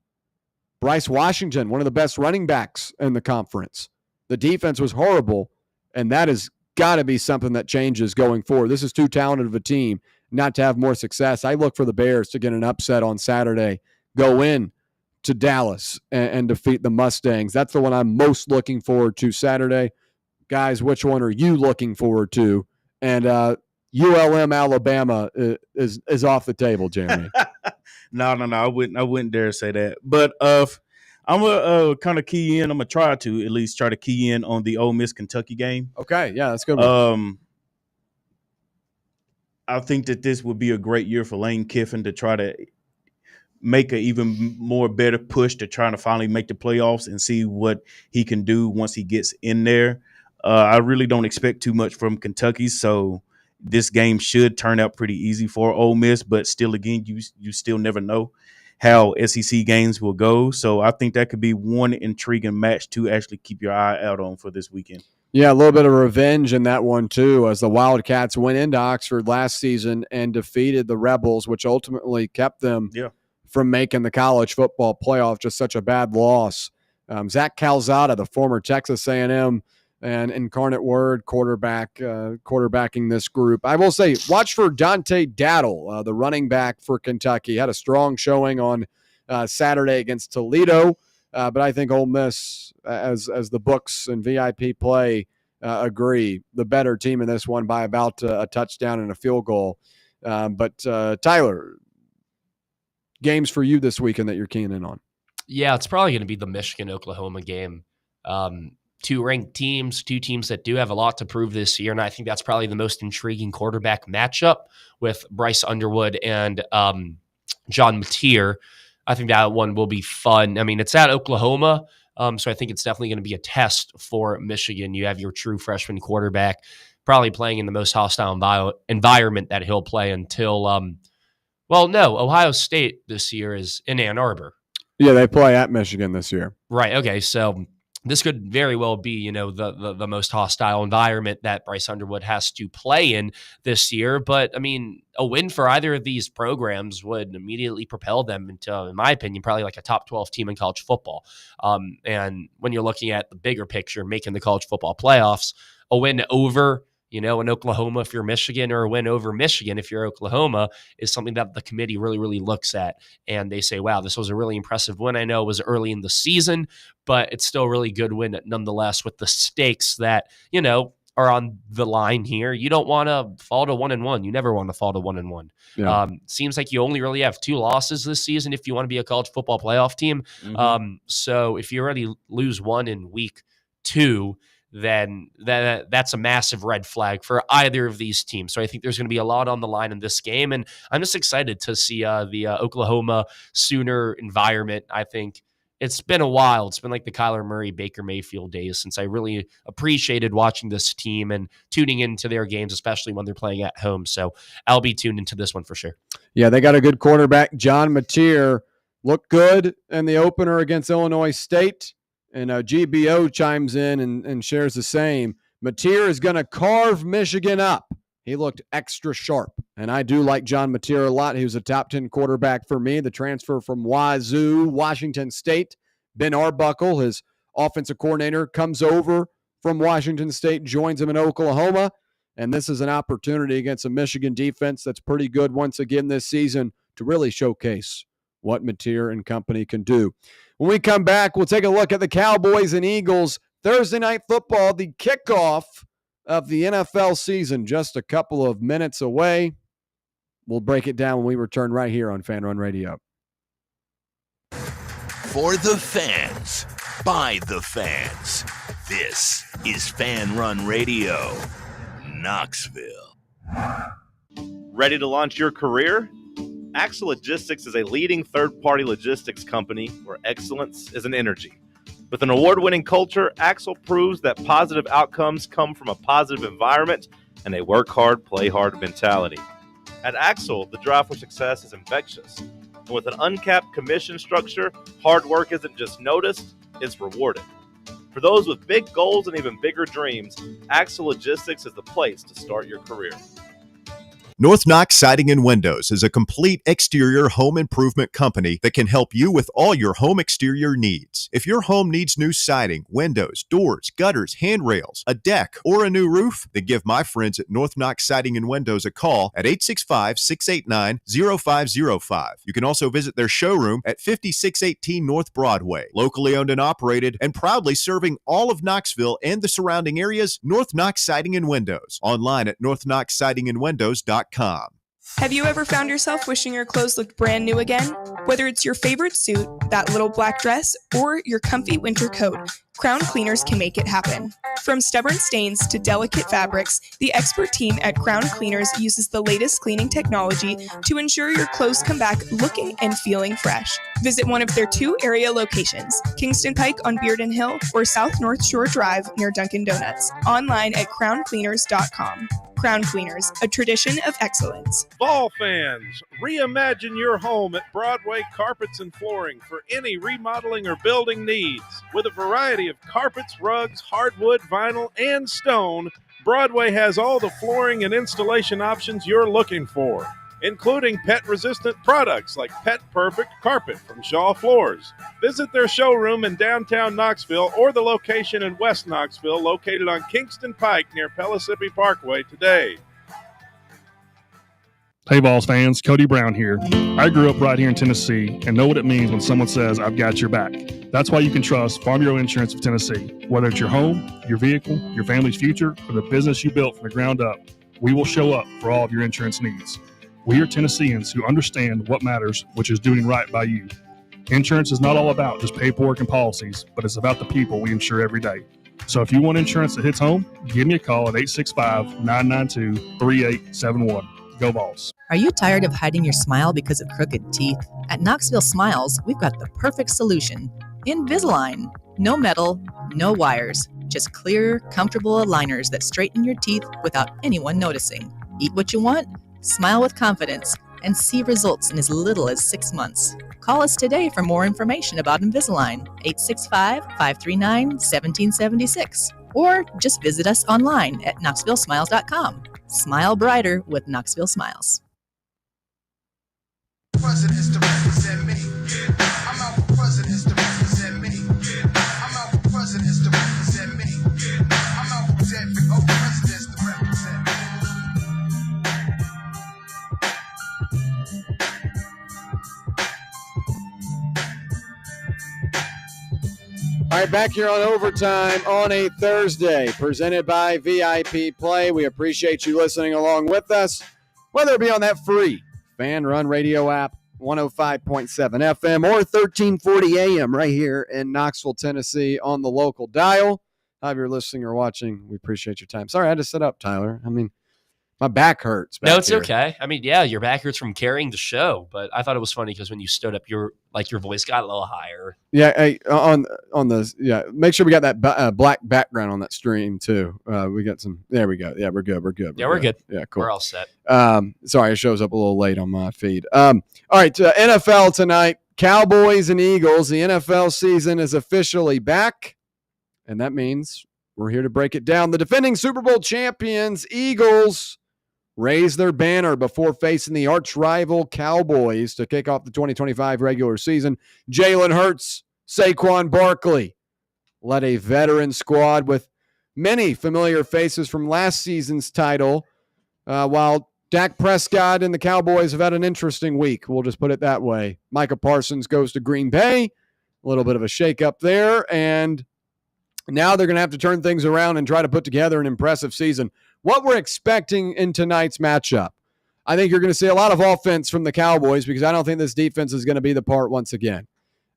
Bryce Washington, one of the best running backs in the conference. The defense was horrible, and that has got to be something that changes going forward. This is too talented of a team not to have more success. I look for the Bears to get an upset on Saturday, go in to Dallas and defeat the Mustangs. That's the one I'm most looking forward to Saturday. Guys, which one are you looking forward to? And ULM Alabama is off the table, Jeremy. No. I wouldn't dare say that. But I'm gonna kind of key in. I'm gonna try to key in on the Ole Miss Kentucky game. Okay, yeah, that's good one. I think that this would be a great year for Lane Kiffin to try to make an even more better push to try to finally make the playoffs and see what he can do once he gets in there. I really don't expect too much from Kentucky, so this game should turn out pretty easy for Ole Miss. But still, again, you still never know how SEC games will go. So I think that could be one intriguing match to actually keep your eye out on for this weekend. Yeah, a little bit of revenge in that one, too, as the Wildcats went into Oxford last season and defeated the Rebels, which ultimately kept them from making the college football playoff. Just such a bad loss. Zach Calzada, the former Texas A&M and Incarnate Word quarterbacking this group. I will say, watch for Dante Daddle, the running back for Kentucky. Had a strong showing on Saturday against Toledo. But I think Ole Miss, as the books and VIP play agree, the better team in this one by about a touchdown and a field goal. But Tyler, games for you this weekend that you're keying in on? Yeah, it's probably going to be the Michigan-Oklahoma game. 2 ranked teams, 2 teams that do have a lot to prove this year, and I think that's probably the most intriguing quarterback matchup with Bryce Underwood and John Mateer. I think that one will be fun. I mean, it's at Oklahoma, so I think it's definitely going to be a test for Michigan. You have your true freshman quarterback probably playing in the most hostile environment that he'll play until, Ohio State this year is in Ann Arbor. Yeah, they play at Michigan this year. Right, okay, so this could very well be, the most hostile environment that Bryce Underwood has to play in this year. But, I mean, a win for either of these programs would immediately propel them into, in my opinion, probably like a top 12 team in college football. And when you're looking at the bigger picture, making the college football playoffs, a win over in Oklahoma if you're Michigan, or a win over Michigan if you're Oklahoma, is something that the committee really, really looks at. And they say, wow, this was a really impressive win. I know it was early in the season, but it's still a really good win nonetheless, with the stakes that, are on the line here. You don't want to fall to 1-1. You never want to fall to 1-1. Yeah. Seems like you only really have 2 losses this season if you want to be a college football playoff team. So if you already lose 1 in week 2, then that's a massive red flag for either of these teams. So I think there's going to be a lot on the line in this game, and I'm just excited to see the Oklahoma Sooner environment. I think it's been a while. It's been like the Kyler Murray, Baker Mayfield days since I really appreciated watching this team and tuning into their games, especially when they're playing at home. So I'll be tuned into this one for sure. Yeah, they got a good quarterback. John Mateer looked good in the opener against Illinois State. And GBO chimes in and shares the same. Mateer is going to carve Michigan up. He looked extra sharp. And I do like John Mateer a lot. He was a top 10 quarterback for me. The transfer from Wazoo, Washington State. Ben Arbuckle, his offensive coordinator, comes over from Washington State, joins him in Oklahoma. And this is an opportunity against a Michigan defense that's pretty good once again this season to really showcase what Mateer and company can do. When we come back, we'll take a look at the Cowboys and Eagles Thursday Night Football, the kickoff of the NFL season, just a couple of minutes away. We'll break it down when we return right here on Fan Run Radio. For the fans, by the fans. This is Fan Run Radio, Knoxville. Ready to launch your career? Axle Logistics is a leading third-party logistics company where excellence is an energy. With an award-winning culture, Axle proves that positive outcomes come from a positive environment and a work hard, play hard mentality. At Axle, the drive for success is infectious. And with an uncapped commission structure, hard work isn't just noticed, it's rewarded. For those with big goals and even bigger dreams, Axle Logistics is the place to start your career. North Knox Siding and Windows is a complete exterior home improvement company that can help you with all your home exterior needs. If your home needs new siding, windows, doors, gutters, handrails, a deck, or a new roof, then give my friends at North Knox Siding and Windows a call at 865-689-0505. You can also visit their showroom at 5618 North Broadway. Locally owned and operated and proudly serving all of Knoxville and the surrounding areas, North Knox Siding and Windows. Online at northknoxsidingandwindows.com. Have you ever found yourself wishing your clothes looked brand new again? Whether it's your favorite suit, that little black dress, or your comfy winter coat, Crown Cleaners can make it happen. From stubborn stains to delicate fabrics, the expert team at Crown Cleaners uses the latest cleaning technology to ensure your clothes come back looking and feeling fresh. Visit one of their 2 area locations, Kingston Pike on Bearden Hill or South North Shore Drive near Dunkin' Donuts. Online at crowncleaners.com. Crown Cleaners, a tradition of excellence. Fall fans, reimagine your home at Broadway Carpets and Flooring for any remodeling or building needs. With a variety of carpets, rugs, hardwood, vinyl, and stone, Broadway has all the flooring and installation options you're looking for, including pet-resistant products like Pet Perfect Carpet from Shaw Floors. Visit their showroom in downtown Knoxville or the location in West Knoxville located on Kingston Pike near Pellissippi Parkway today. Hey Vols fans, Cody Brown here. I grew up right here in Tennessee and know what it means when someone says, I've got your back. That's why you can trust Farm Bureau Insurance of Tennessee. Whether it's your home, your vehicle, your family's future, or the business you built from the ground up, we will show up for all of your insurance needs. We are Tennesseans who understand what matters, which is doing right by you. Insurance is not all about just paperwork and policies, but it's about the people we insure every day. So if you want insurance that hits home, give me a call at 865-992-3871. Go Vols. Are you tired of hiding your smile because of crooked teeth? At Knoxville Smiles, we've got the perfect solution. Invisalign. No metal, no wires, just clear, comfortable aligners that straighten your teeth without anyone noticing. Eat what you want, smile with confidence, and see results in as little as 6 months. Call us today for more information about Invisalign, 865-539-1776. Or just visit us online at knoxvillesmiles.com. Smile brighter with Knoxville Smiles. Presidents to represent me. I'm out for presidents to represent me. I'm out for presidents to represent me. I'm out for presidents to represent me. All right, back here on Overtime on a Thursday, presented by VIP Play. We appreciate you listening along with us, whether it be on that free Fan Run Radio app, 105.7 FM, or 1340 AM right here in Knoxville, Tennessee on the local dial. However you're listening or watching, we appreciate your time. Sorry, I had to sit up, Tyler. I mean, my back hurts. No, it's here. okay. I mean, yeah, your back hurts from carrying the show, but I thought it was funny because when you stood up, your voice got a little higher. Yeah, hey, on the make sure we got that black background on that stream too. We got some. There we go. Yeah, we're good. We're good. We're good. Yeah, cool. We're all set. Sorry, it shows up a little late on my feed. All right, NFL tonight. Cowboys and Eagles. The NFL season is officially back, and that means we're here to break it down. The defending Super Bowl champions, Eagles, raise their banner before facing the arch rival Cowboys to kick off the 2025 regular season. Jalen Hurts, Saquon Barkley led a veteran squad with many familiar faces from last season's title, while Dak Prescott and the Cowboys have had an interesting week. We'll just put it that way. Micah Parsons goes to Green Bay. A little bit of a shakeup there, and now they're going to have to turn things around and try to put together an impressive season. What we're expecting in tonight's matchup, I think you're going to see a lot of offense from the Cowboys because I don't think this defense is going to be the part once again.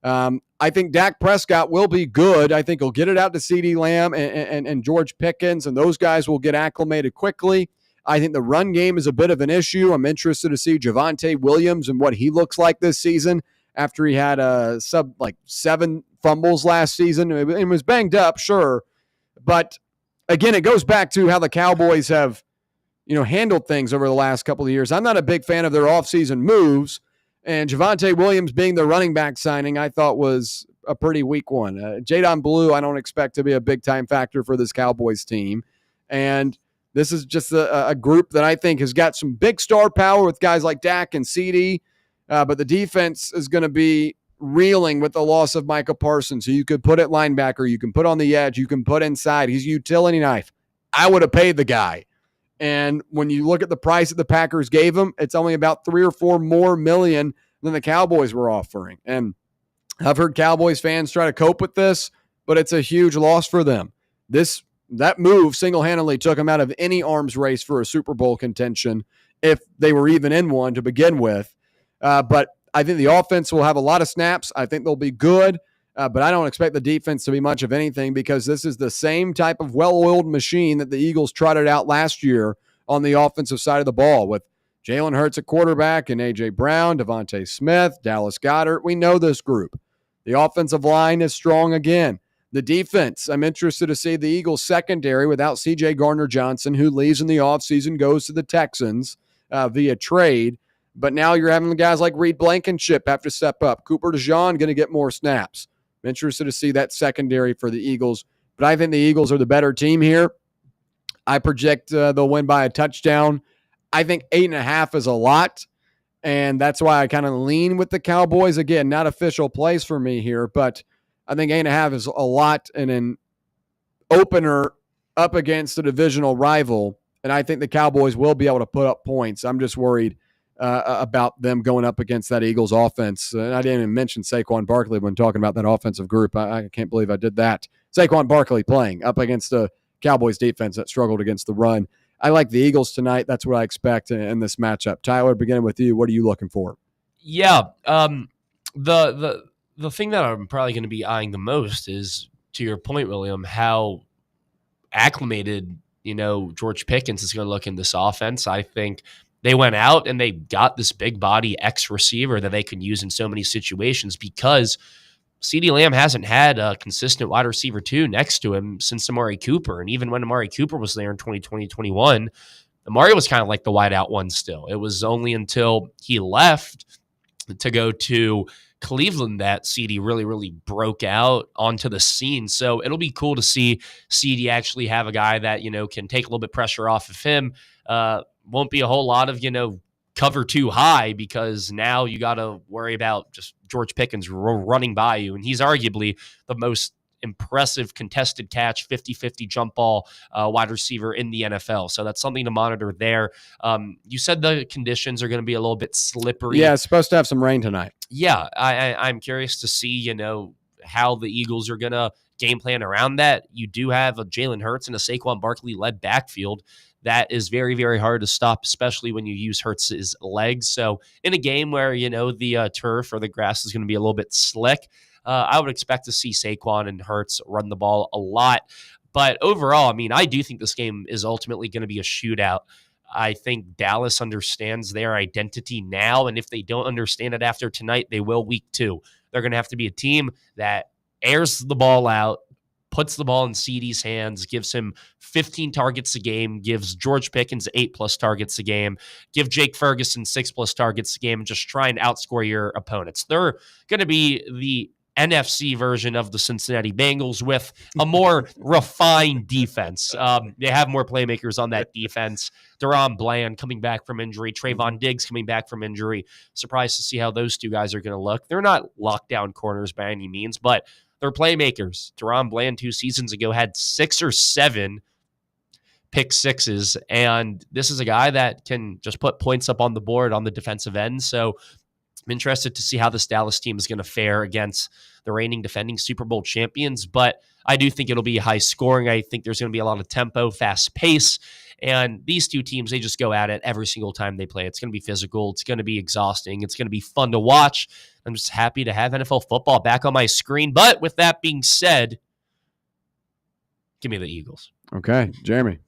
I think Dak Prescott will be good. I think he'll get it out to CeeDee Lamb and George Pickens, and those guys will get acclimated quickly. I think the run game is a bit of an issue. I'm interested to see Javonte Williams and what he looks like this season after he had a 7 fumbles last season. It was banged up, sure. But again, it goes back to how the Cowboys have, handled things over the last couple of years. I'm not a big fan of their offseason moves, and Javonte Williams being the running back signing, I thought was a pretty weak one. Jadon Blue, I don't expect to be a big-time factor for this Cowboys team. And this is just a group that I think has got some big star power with guys like Dak and CeeDee, but the defense is going to be reeling with the loss of Micah Parsons, who you could put at linebacker, you can put on the edge, you can put inside. He's a utility knife. I would have paid the guy. And when you look at the price that the Packers gave him, it's only about $3 or $4 more million than the Cowboys were offering. And I've heard Cowboys fans try to cope with this, but it's a huge loss for them. That move single-handedly took them out of any arms race for a Super Bowl contention if they were even in one to begin with. But I think the offense will have a lot of snaps. I think they'll be good. But I don't expect the defense to be much of anything because this is the same type of well-oiled machine that the Eagles trotted out last year on the offensive side of the ball with Jalen Hurts at quarterback and A.J. Brown, Devontae Smith, Dallas Goedert. We know this group. The offensive line is strong again. The defense, I'm interested to see the Eagles secondary without C.J. Gardner-Johnson, who leaves in the offseason, goes to the Texans via trade. But now you're having the guys like Reed Blankenship have to step up. Cooper DeJean going to get more snaps. I'm interested to see that secondary for the Eagles. But I think the Eagles are the better team here. I project they'll win by a touchdown. I think 8.5 is a lot, and that's why I kind of lean with the Cowboys. Again, not official plays for me here, but I think 8.5 is a lot in an opener up against a divisional rival, and I think the Cowboys will be able to put up points. I'm just worried about them going up against that Eagles offense. And I didn't even mention Saquon Barkley when talking about that offensive group. I can't believe I did that. Saquon Barkley playing up against a Cowboys defense that struggled against the run. I like the Eagles tonight. That's what I expect in this matchup. Tyler, beginning with you, what are you looking for? Yeah. The thing that I'm probably going to be eyeing the most is, to your point, William, how acclimated, George Pickens is going to look in this offense. I think they went out and they got this big body X receiver that they can use in so many situations because CeeDee Lamb hasn't had a consistent wide receiver 2 next to him since Amari Cooper. And even when Amari Cooper was there in 2020-21, Amari was kind of like the wide out one still. It was only until he left to go to Cleveland that CeeDee really, really broke out onto the scene. So it'll be cool to see CeeDee actually have a guy that, can take a little bit pressure off of him. Won't be a whole lot of, cover too high because now you got to worry about just George Pickens running by you. And he's arguably the most impressive contested catch, 50-50 jump ball wide receiver in the NFL. So that's something to monitor there. You said the conditions are going to be a little bit slippery. Yeah, it's supposed to have some rain tonight. Yeah, I'm curious to see, how the Eagles are going to game plan around that. You do have a Jalen Hurts and a Saquon Barkley-led backfield. That is very, very hard to stop, especially when you use Hurts's legs. So in a game where, the turf or the grass is going to be a little bit slick, I would expect to see Saquon and Hurts run the ball a lot. But overall, I do think this game is ultimately going to be a shootout. I think Dallas understands their identity now, and if they don't understand it after tonight, they will week 2. They're going to have to be a team that airs the ball out, puts the ball in CeeDee's hands, gives him 15 targets a game, gives George Pickens 8+ targets a game, give Jake Ferguson 6+ targets a game, and just try and outscore your opponents. They're going to be the NFC version of the Cincinnati Bengals with a more refined defense. They have more playmakers on that defense. Deron Bland coming back from injury. Trayvon Diggs coming back from injury. Surprised to see how those two guys are going to look. They're not lockdown corners by any means, but they're playmakers. Deron Bland 2 seasons ago had 6 or 7 pick sixes, and this is a guy that can just put points up on the board on the defensive end. So I'm interested to see how this Dallas team is going to fare against the reigning defending Super Bowl champions, but I do think it'll be high scoring. I think there's going to be a lot of tempo, fast pace. And these two teams, they just go at it every single time they play. It's going to be physical. It's going to be exhausting. It's going to be fun to watch. I'm just happy to have NFL football back on my screen. But with that being said, give me the Eagles. Okay, Jeremy.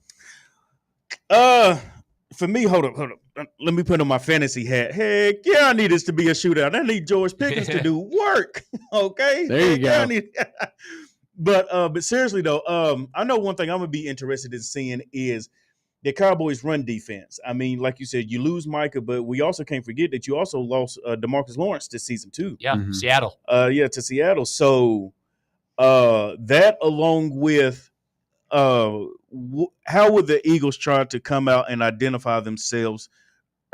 For me, hold up. Let me put on my fantasy hat. Heck yeah, I need this to be a shootout. I need George Pickens to do work. Okay, there you go. But seriously though, I know one thing I'm gonna be interested in seeing is the Cowboys' run defense. I mean, like you said, you lose Micah, but we also can't forget that you also lost DeMarcus Lawrence this season too. Yeah, Seattle. To Seattle. So that along with how would the Eagles try to come out and identify themselves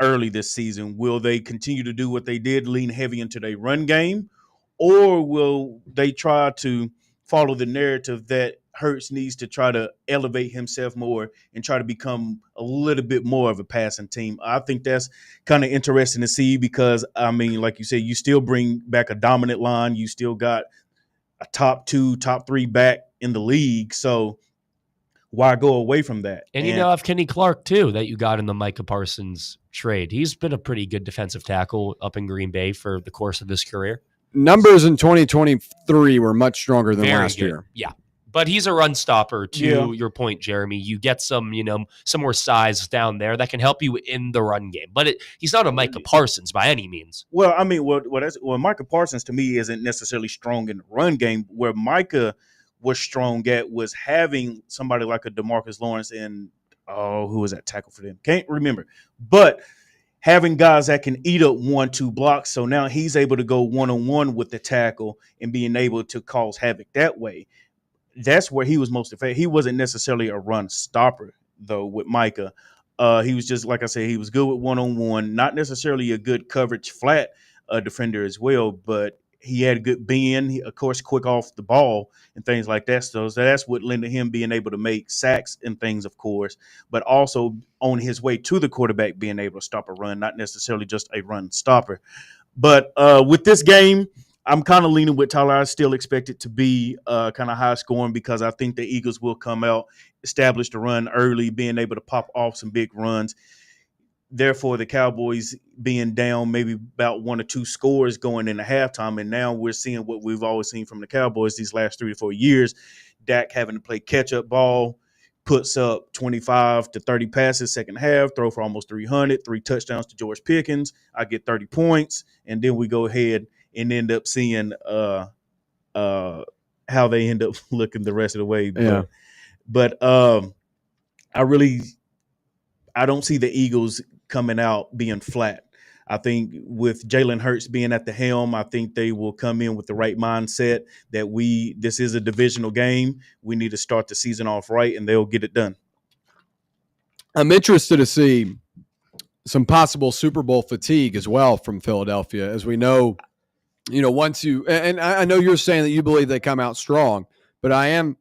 early this season? Will they continue to do what they did, lean heavy into their run game, or will they try to follow the narrative that Hurts needs to try to elevate himself more and try to become a little bit more of a passing team? I think that's kind of interesting to see because, I mean, like you said, you still bring back a dominant line. You still got a top 2, top 3 back in the league. So why go away from that? And you now have Kenny Clark, too, that you got in the Micah Parsons trade. He's been a pretty good defensive tackle up in Green Bay for the course of his career. Numbers in 2023 were much stronger than Very last good. year. Yeah. But he's a run stopper to your point, Jeremy. You get some more size down there that can help you in the run game. But he's not a Micah Parsons by any means. Well, I mean, Micah Parsons to me isn't necessarily strong in the run game. Where Micah was strong at was having somebody like a DeMarcus Lawrence and who was that tackle for them? Can't remember. But having guys that can eat up 1-2 blocks. So now he's able to go one-on-one with the tackle and being able to cause havoc that way. That's where he was most effective. He wasn't necessarily a run stopper, though, with Micah. He was just, like I said, he was good with one-on-one, not necessarily a good coverage flat defender as well, but he had good bend, of course, quick off the ball and things like that. So that's what led to him being able to make sacks and things, of course, but also on his way to the quarterback being able to stop a run, not necessarily just a run stopper. But with this game, I'm kind of leaning with Tyler. I still expect it to be kind of high scoring because I think the Eagles will come out, establish the run early, being able to pop off some big runs. Therefore, the Cowboys being down maybe about 1 or 2 scores going into halftime. And now we're seeing what we've always seen from the Cowboys these last 3 to 4 years. Dak having to play catch-up ball, puts up 25 to 30 passes second half, throw for almost 300, 3 touchdowns to George Pickens. I get 30 points. And then we go ahead and end up seeing how they end up looking the rest of the way. Yeah. But I don't see the Eagles coming out being flat. I think with Jalen Hurts being at the helm, I think they will come in with the right mindset that this is a divisional game. We need to start the season off right, and they'll get it done. I'm interested to see some possible Super Bowl fatigue as well from Philadelphia. As we know, once and I know you're saying that you believe they come out strong, but I am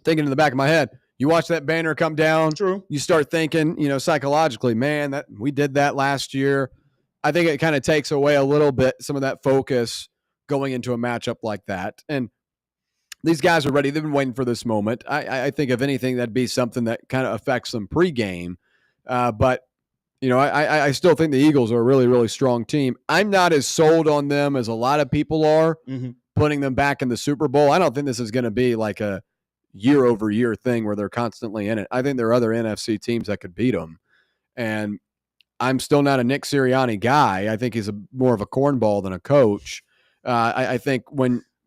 thinking in the back of my head, you watch that banner come down, True. You start thinking, psychologically, man, that we did that last year. I think it kind of takes away a little bit some of that focus going into a matchup like that. And these guys are ready. They've been waiting for this moment. I think if anything, that'd be something that kind of affects them pregame. But I still think the Eagles are a really, really strong team. I'm not as sold on them as a lot of people are, putting them back in the Super Bowl. I don't think this is going to be like a year-over-year thing where they're constantly in it. I think there are other NFC teams that could beat them. And I'm still not a Nick Sirianni guy. I think he's more of a cornball than a coach. I think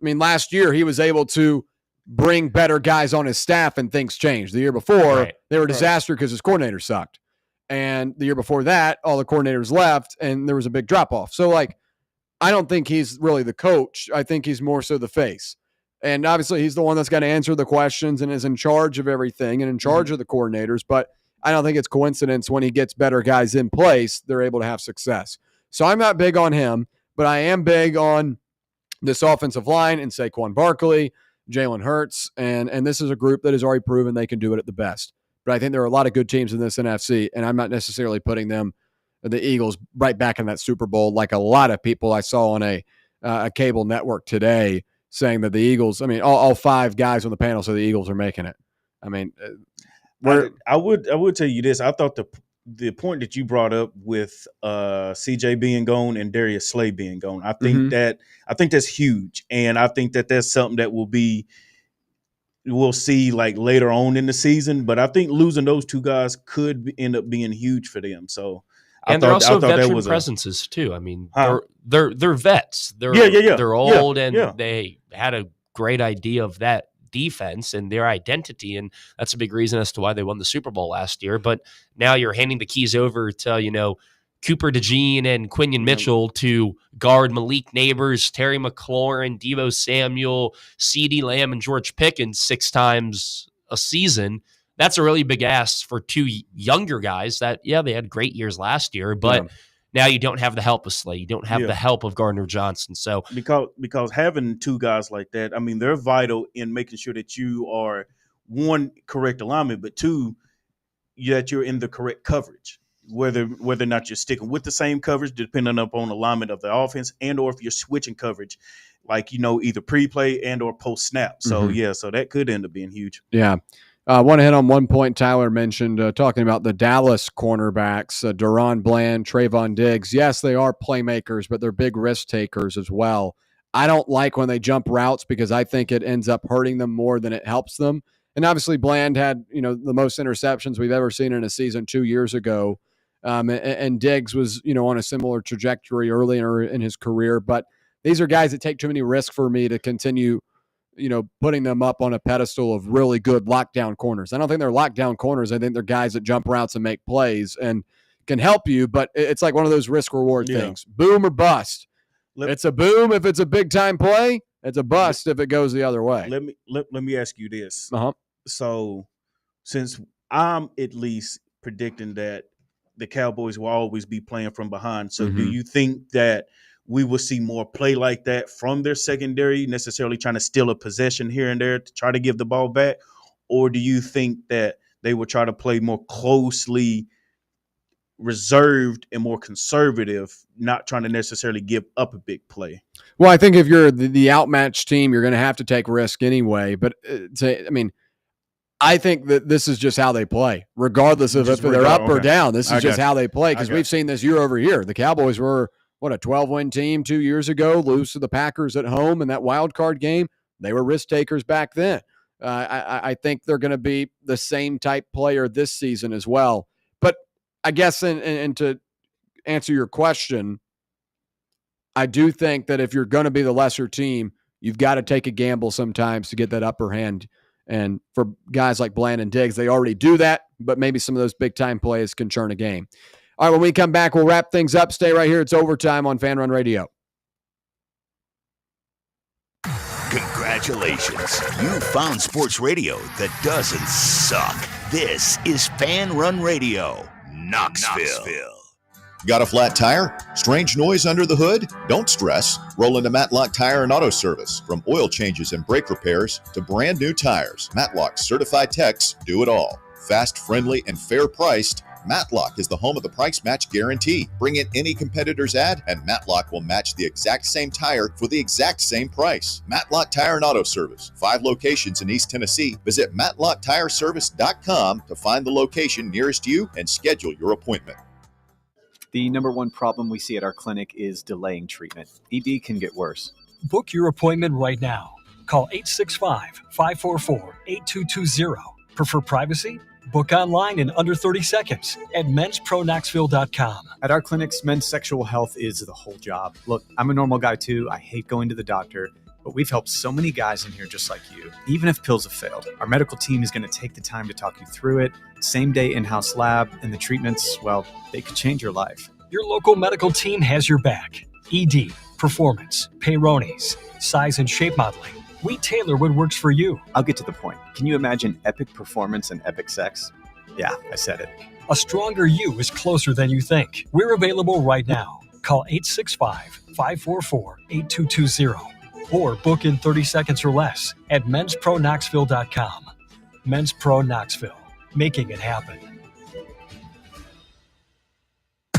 last year he was able to bring better guys on his staff and things changed. The year before, they were a disaster because his coordinator sucked. And the year before that, all the coordinators left and there was a big drop-off. So, I don't think he's really the coach. I think he's more so the face. And obviously he's the one that's got to answer the questions and is in charge of everything and in charge of the coordinators. But I don't think it's coincidence when he gets better guys in place, they're able to have success. So I'm not big on him, but I am big on this offensive line and Saquon Barkley, Jalen Hurts. And this is a group that has already proven they can do it at the best. But I think there are a lot of good teams in this NFC, and I'm not necessarily putting them, the Eagles, right back in that Super Bowl like a lot of people I saw on a cable network today saying that the Eagles, I mean, all 5 guys on the panel say the Eagles are making it. I mean, I would tell you this. I thought the point that you brought up with CJ being gone and Darius Slay being gone, I think that's huge, and I think that that's something that we'll see like later on in the season. But I think losing those 2 guys could end up being huge for them. So, they're also veteran presences too. I mean, they're vets. They're They're old and they had a great idea of that defense and their identity, and that's a big reason as to why they won the Super Bowl last year. But now you're handing the keys over to Cooper DeJean and Quinion Mitchell to guard Malik Neighbors, Terry McLaurin, Deebo Samuel, CeeDee Lamb, and George Pickens 6 times a season. That's a really big ask for 2 younger guys that, they had great years last year, but now you don't have the help of Slay. You don't have the help of Gardner Johnson. So because having 2 guys like that, I mean, they're vital in making sure that you are, 1, correct alignment, but 2, that you're in the correct coverage. Whether or not you're sticking with the same coverage, depending upon alignment of the offense, and or if you're switching coverage, like either pre-play and or post snap. So so that could end up being huge. Yeah. I want to hit on one point Tyler mentioned, talking about the Dallas cornerbacks, Deron Bland, Trayvon Diggs. Yes, they are playmakers, but they're big risk takers as well. I don't like when they jump routes because I think it ends up hurting them more than it helps them. And obviously Bland had, the most interceptions we've ever seen in a season 2 years ago. And Diggs was, on a similar trajectory earlier in his career. But these are guys that take too many risks for me to continue putting them up on a pedestal of really good lockdown corners. I don't think they're lockdown corners. I think they're guys that jump routes and make plays and can help you, but it's like one of those risk-reward things. Boom or bust. It's a boom if it's a big-time play. It's a bust if it goes the other way. Let me ask you this. So since I'm at least predicting that the Cowboys will always be playing from behind, so do you think that we will see more play like that from their secondary, necessarily trying to steal a possession here and there to try to give the ball back? Or do you think that they will try to play more closely reserved and more conservative, not trying to necessarily give up a big play? Well, I think if you're the outmatched team, you're going to have to take risk anyway. But I think that this is just how they play, regardless of if they're up or down. This is just how they play, because we've seen this year over year. The Cowboys were a 12-win team 2 years ago, lose to the Packers at home in that wild card game. They were risk takers back then. I think they're going to be the same type player this season as well. But I guess, and to answer your question, I do think that if you're going to be the lesser team, you've got to take a gamble sometimes to get that upper hand. And for guys like Bland and Diggs, they already do that, but maybe some of those big-time plays can turn a game. All right, when we come back, we'll wrap things up. Stay right here. It's Overtime on Fan Run Radio. Congratulations. You found sports radio that doesn't suck. This is Fan Run Radio, Knoxville. Got a flat tire? Strange noise under the hood? Don't stress. Roll into Matlock Tire and Auto Service. From oil changes and brake repairs to brand new tires, Matlock's certified techs do it all. Fast, friendly, and fair priced. Matlock is the home of the price match guarantee. Bring in any competitor's ad, and Matlock will match the exact same tire for the exact same price. Matlock Tire and Auto Service. 5 locations in East Tennessee. Visit MatlockTireService.com to find the location nearest you and schedule your appointment. The number one problem we see at our clinic is delaying treatment. ED can get worse. Book your appointment right now. Call 865-544-8220. Prefer privacy? Book online in under 30 seconds at menspronaknoxville.com. At our clinics, men's sexual health is the whole job. Look, I'm a normal guy too. I hate going to the doctor, but we've helped so many guys in here just like you. Even if pills have failed, our medical team is going to take the time to talk you through it. Same day in-house lab, and the treatments, well, they could change your life. Your local medical team has your back. ED, performance, Peyronie's, size and shape modeling. We tailor what works for you. I'll get to the point. Can you imagine epic performance and epic sex? Yeah, I said it. A stronger you is closer than you think. We're available right now. Call 865-544-8220 or book in 30 seconds or less at menspronaknoxville.com. Men's Pro Knoxville, making it happen.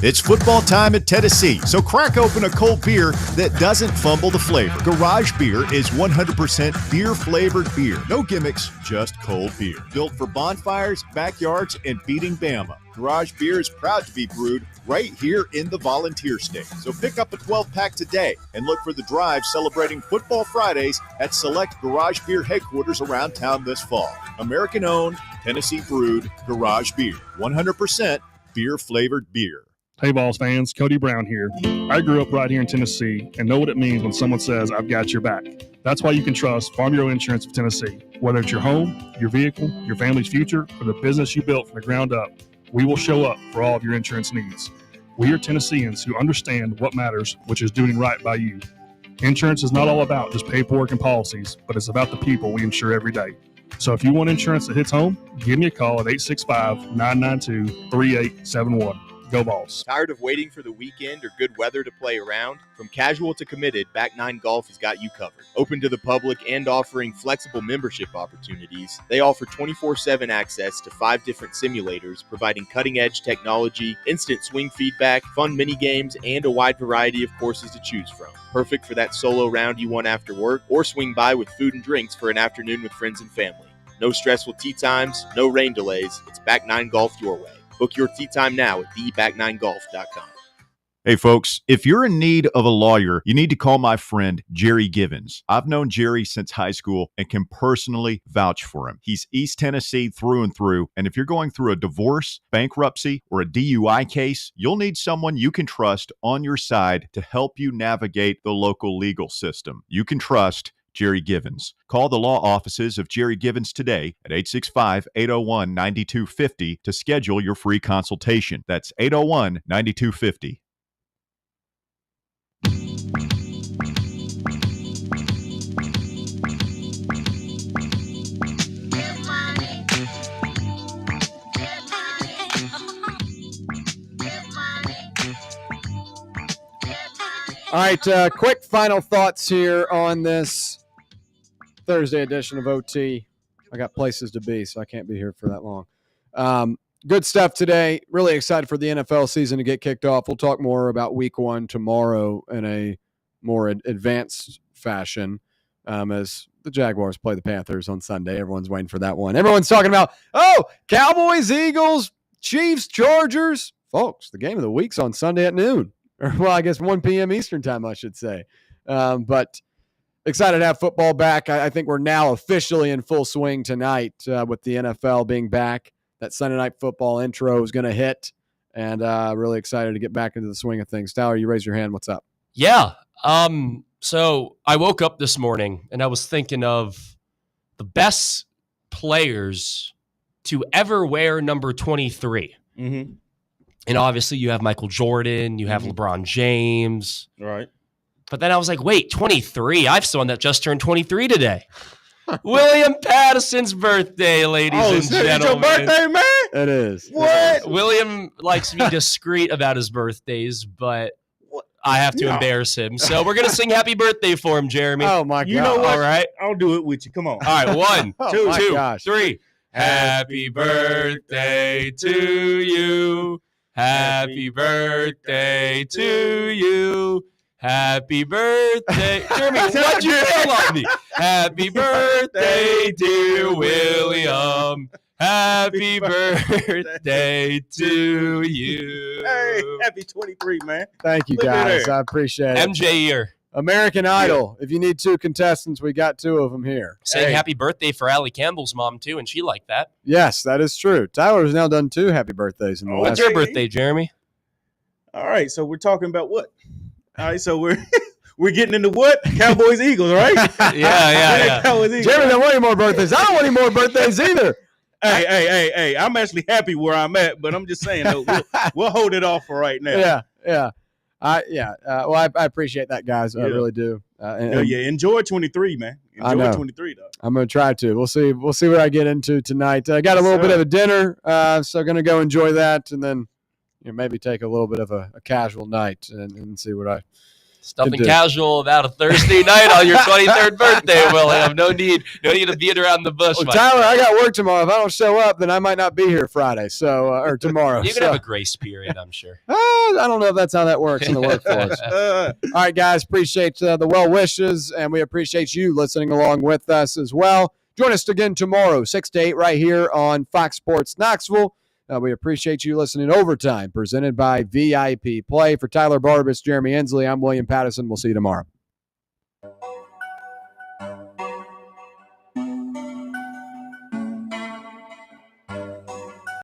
It's football time at Tennessee, so crack open a cold beer that doesn't fumble the flavor. Garage Beer is 100% beer-flavored beer. No gimmicks, just cold beer. Built for bonfires, backyards, and beating Bama. Garage Beer is proud to be brewed right here in the Volunteer State. So pick up a 12-pack today and look for the drive celebrating Football Fridays at select Garage Beer headquarters around town this fall. American-owned, Tennessee-brewed Garage Beer. 100% beer-flavored beer. Hey, Vols fans, Cody Brown here. I grew up right here in Tennessee and know what it means when someone says, I've got your back. That's why you can trust Farm Bureau Insurance of Tennessee. Whether it's your home, your vehicle, your family's future, or the business you built from the ground up, we will show up for all of your insurance needs. We are Tennesseans who understand what matters, which is doing right by you. Insurance is not all about just paperwork and policies, but it's about the people we insure every day. So if you want insurance that hits home, give me a call at 865-992-3871. Go Vols. Tired of waiting for the weekend or good weather to play around? From casual to committed, Back 9 Golf has got you covered. Open to the public and offering flexible membership opportunities, they offer 24/7 access to 5 different simulators, providing cutting-edge technology, instant swing feedback, fun mini games, and a wide variety of courses to choose from. Perfect for that solo round you want after work, or swing by with food and drinks for an afternoon with friends and family. No stressful tee times, no rain delays. It's Back 9 Golf your way. Book your tee time now at theback9golf.com. Hey folks, if you're in need of a lawyer, you need to call my friend Jerry Givens. I've known Jerry since high school and can personally vouch for him. He's East Tennessee through and through, and if you're going through a divorce, bankruptcy, or a DUI case, you'll need someone you can trust on your side to help you navigate the local legal system. You can trust Jerry Givens. Call the law offices of Jerry Givens today at 865-801-9250 to schedule your free consultation. That's 801-9250. All right, quick final thoughts here on this Thursday edition of OT. I got places to be, so I can't be here for that long. Good stuff today. Really excited for the NFL season to get kicked off. We'll talk more about week 1 tomorrow in a more advanced fashion as the Jaguars play the Panthers on Sunday. Everyone's waiting for that one. Everyone's talking about, Cowboys, Eagles, Chiefs, Chargers. Folks, the game of the week's on Sunday at noon. Or, well, I guess 1 p.m. Eastern time, I should say. But excited to have football back. I think we're now officially in full swing tonight with the NFL being back. That Sunday Night Football intro is going to hit, and really excited to get back into the swing of things. Tyler, you raise your hand. What's up? Yeah. So I woke up this morning, and I was thinking of the best players to ever wear number 23. Mm-hmm. And obviously you have Michael Jordan, you have LeBron James. Right. But then I was like, wait, 23? I have someone that just turned 23 today. William Patterson's birthday, ladies and gentlemen. It's your birthday, man? It is. What? William likes to be discreet about his birthdays, but I have to embarrass him. So we're going to sing happy birthday for him, Jeremy. Oh, my God. You know what? All right. I'll do it with you. Come on. All right, 1, 2, 3. Happy birthday to you. Happy birthday to you. Happy birthday. Jeremy, why'd you fail on me? Happy birthday, dear William. Happy birthday to you. Hey, happy 23, man. Thank you, Look at guys. there. I appreciate it. MJ year. American Idol. If you need 2 contestants, we got 2 of them here. Saying happy birthday for Allie Campbell's mom, too, and she liked that. Yes, that is true. Tyler has now done 2 happy birthdays in the last. What's your birthday, Jeremy? All right, so we're talking about what? All right, so we're getting into what? Cowboys, Eagles, right? Yeah. Cowboys, Eagles. Jeremy don't want any more birthdays. I don't want any more birthdays either. Hey, I'm actually happy where I'm at, but I'm just saying, though, we'll hold it off for right now. Yeah. Well, I appreciate that, guys. I really do. Enjoy 23, man. Enjoy 23, though. I'm gonna try to. We'll see what I get into tonight. I got a little bit of a dinner, so gonna go enjoy that, and then maybe take a little bit of a casual night and see what I nothing casual about a Thursday night on your 23rd birthday, William. No need to beat around the bush. Well, Tyler, I got work tomorrow. If I don't show up, then I might not be here Friday, or tomorrow. You can have a grace period, I'm sure. I don't know if that's how that works in the workforce. All right, guys, appreciate the well wishes, and we appreciate you listening along with us as well. Join us again tomorrow, 6 to 8, right here on Fox Sports Knoxville. We appreciate you listening. Overtime, presented by VIP Play. For Tyler Barbas, Jeremy Ensley, I'm William Pattison. We'll see you tomorrow.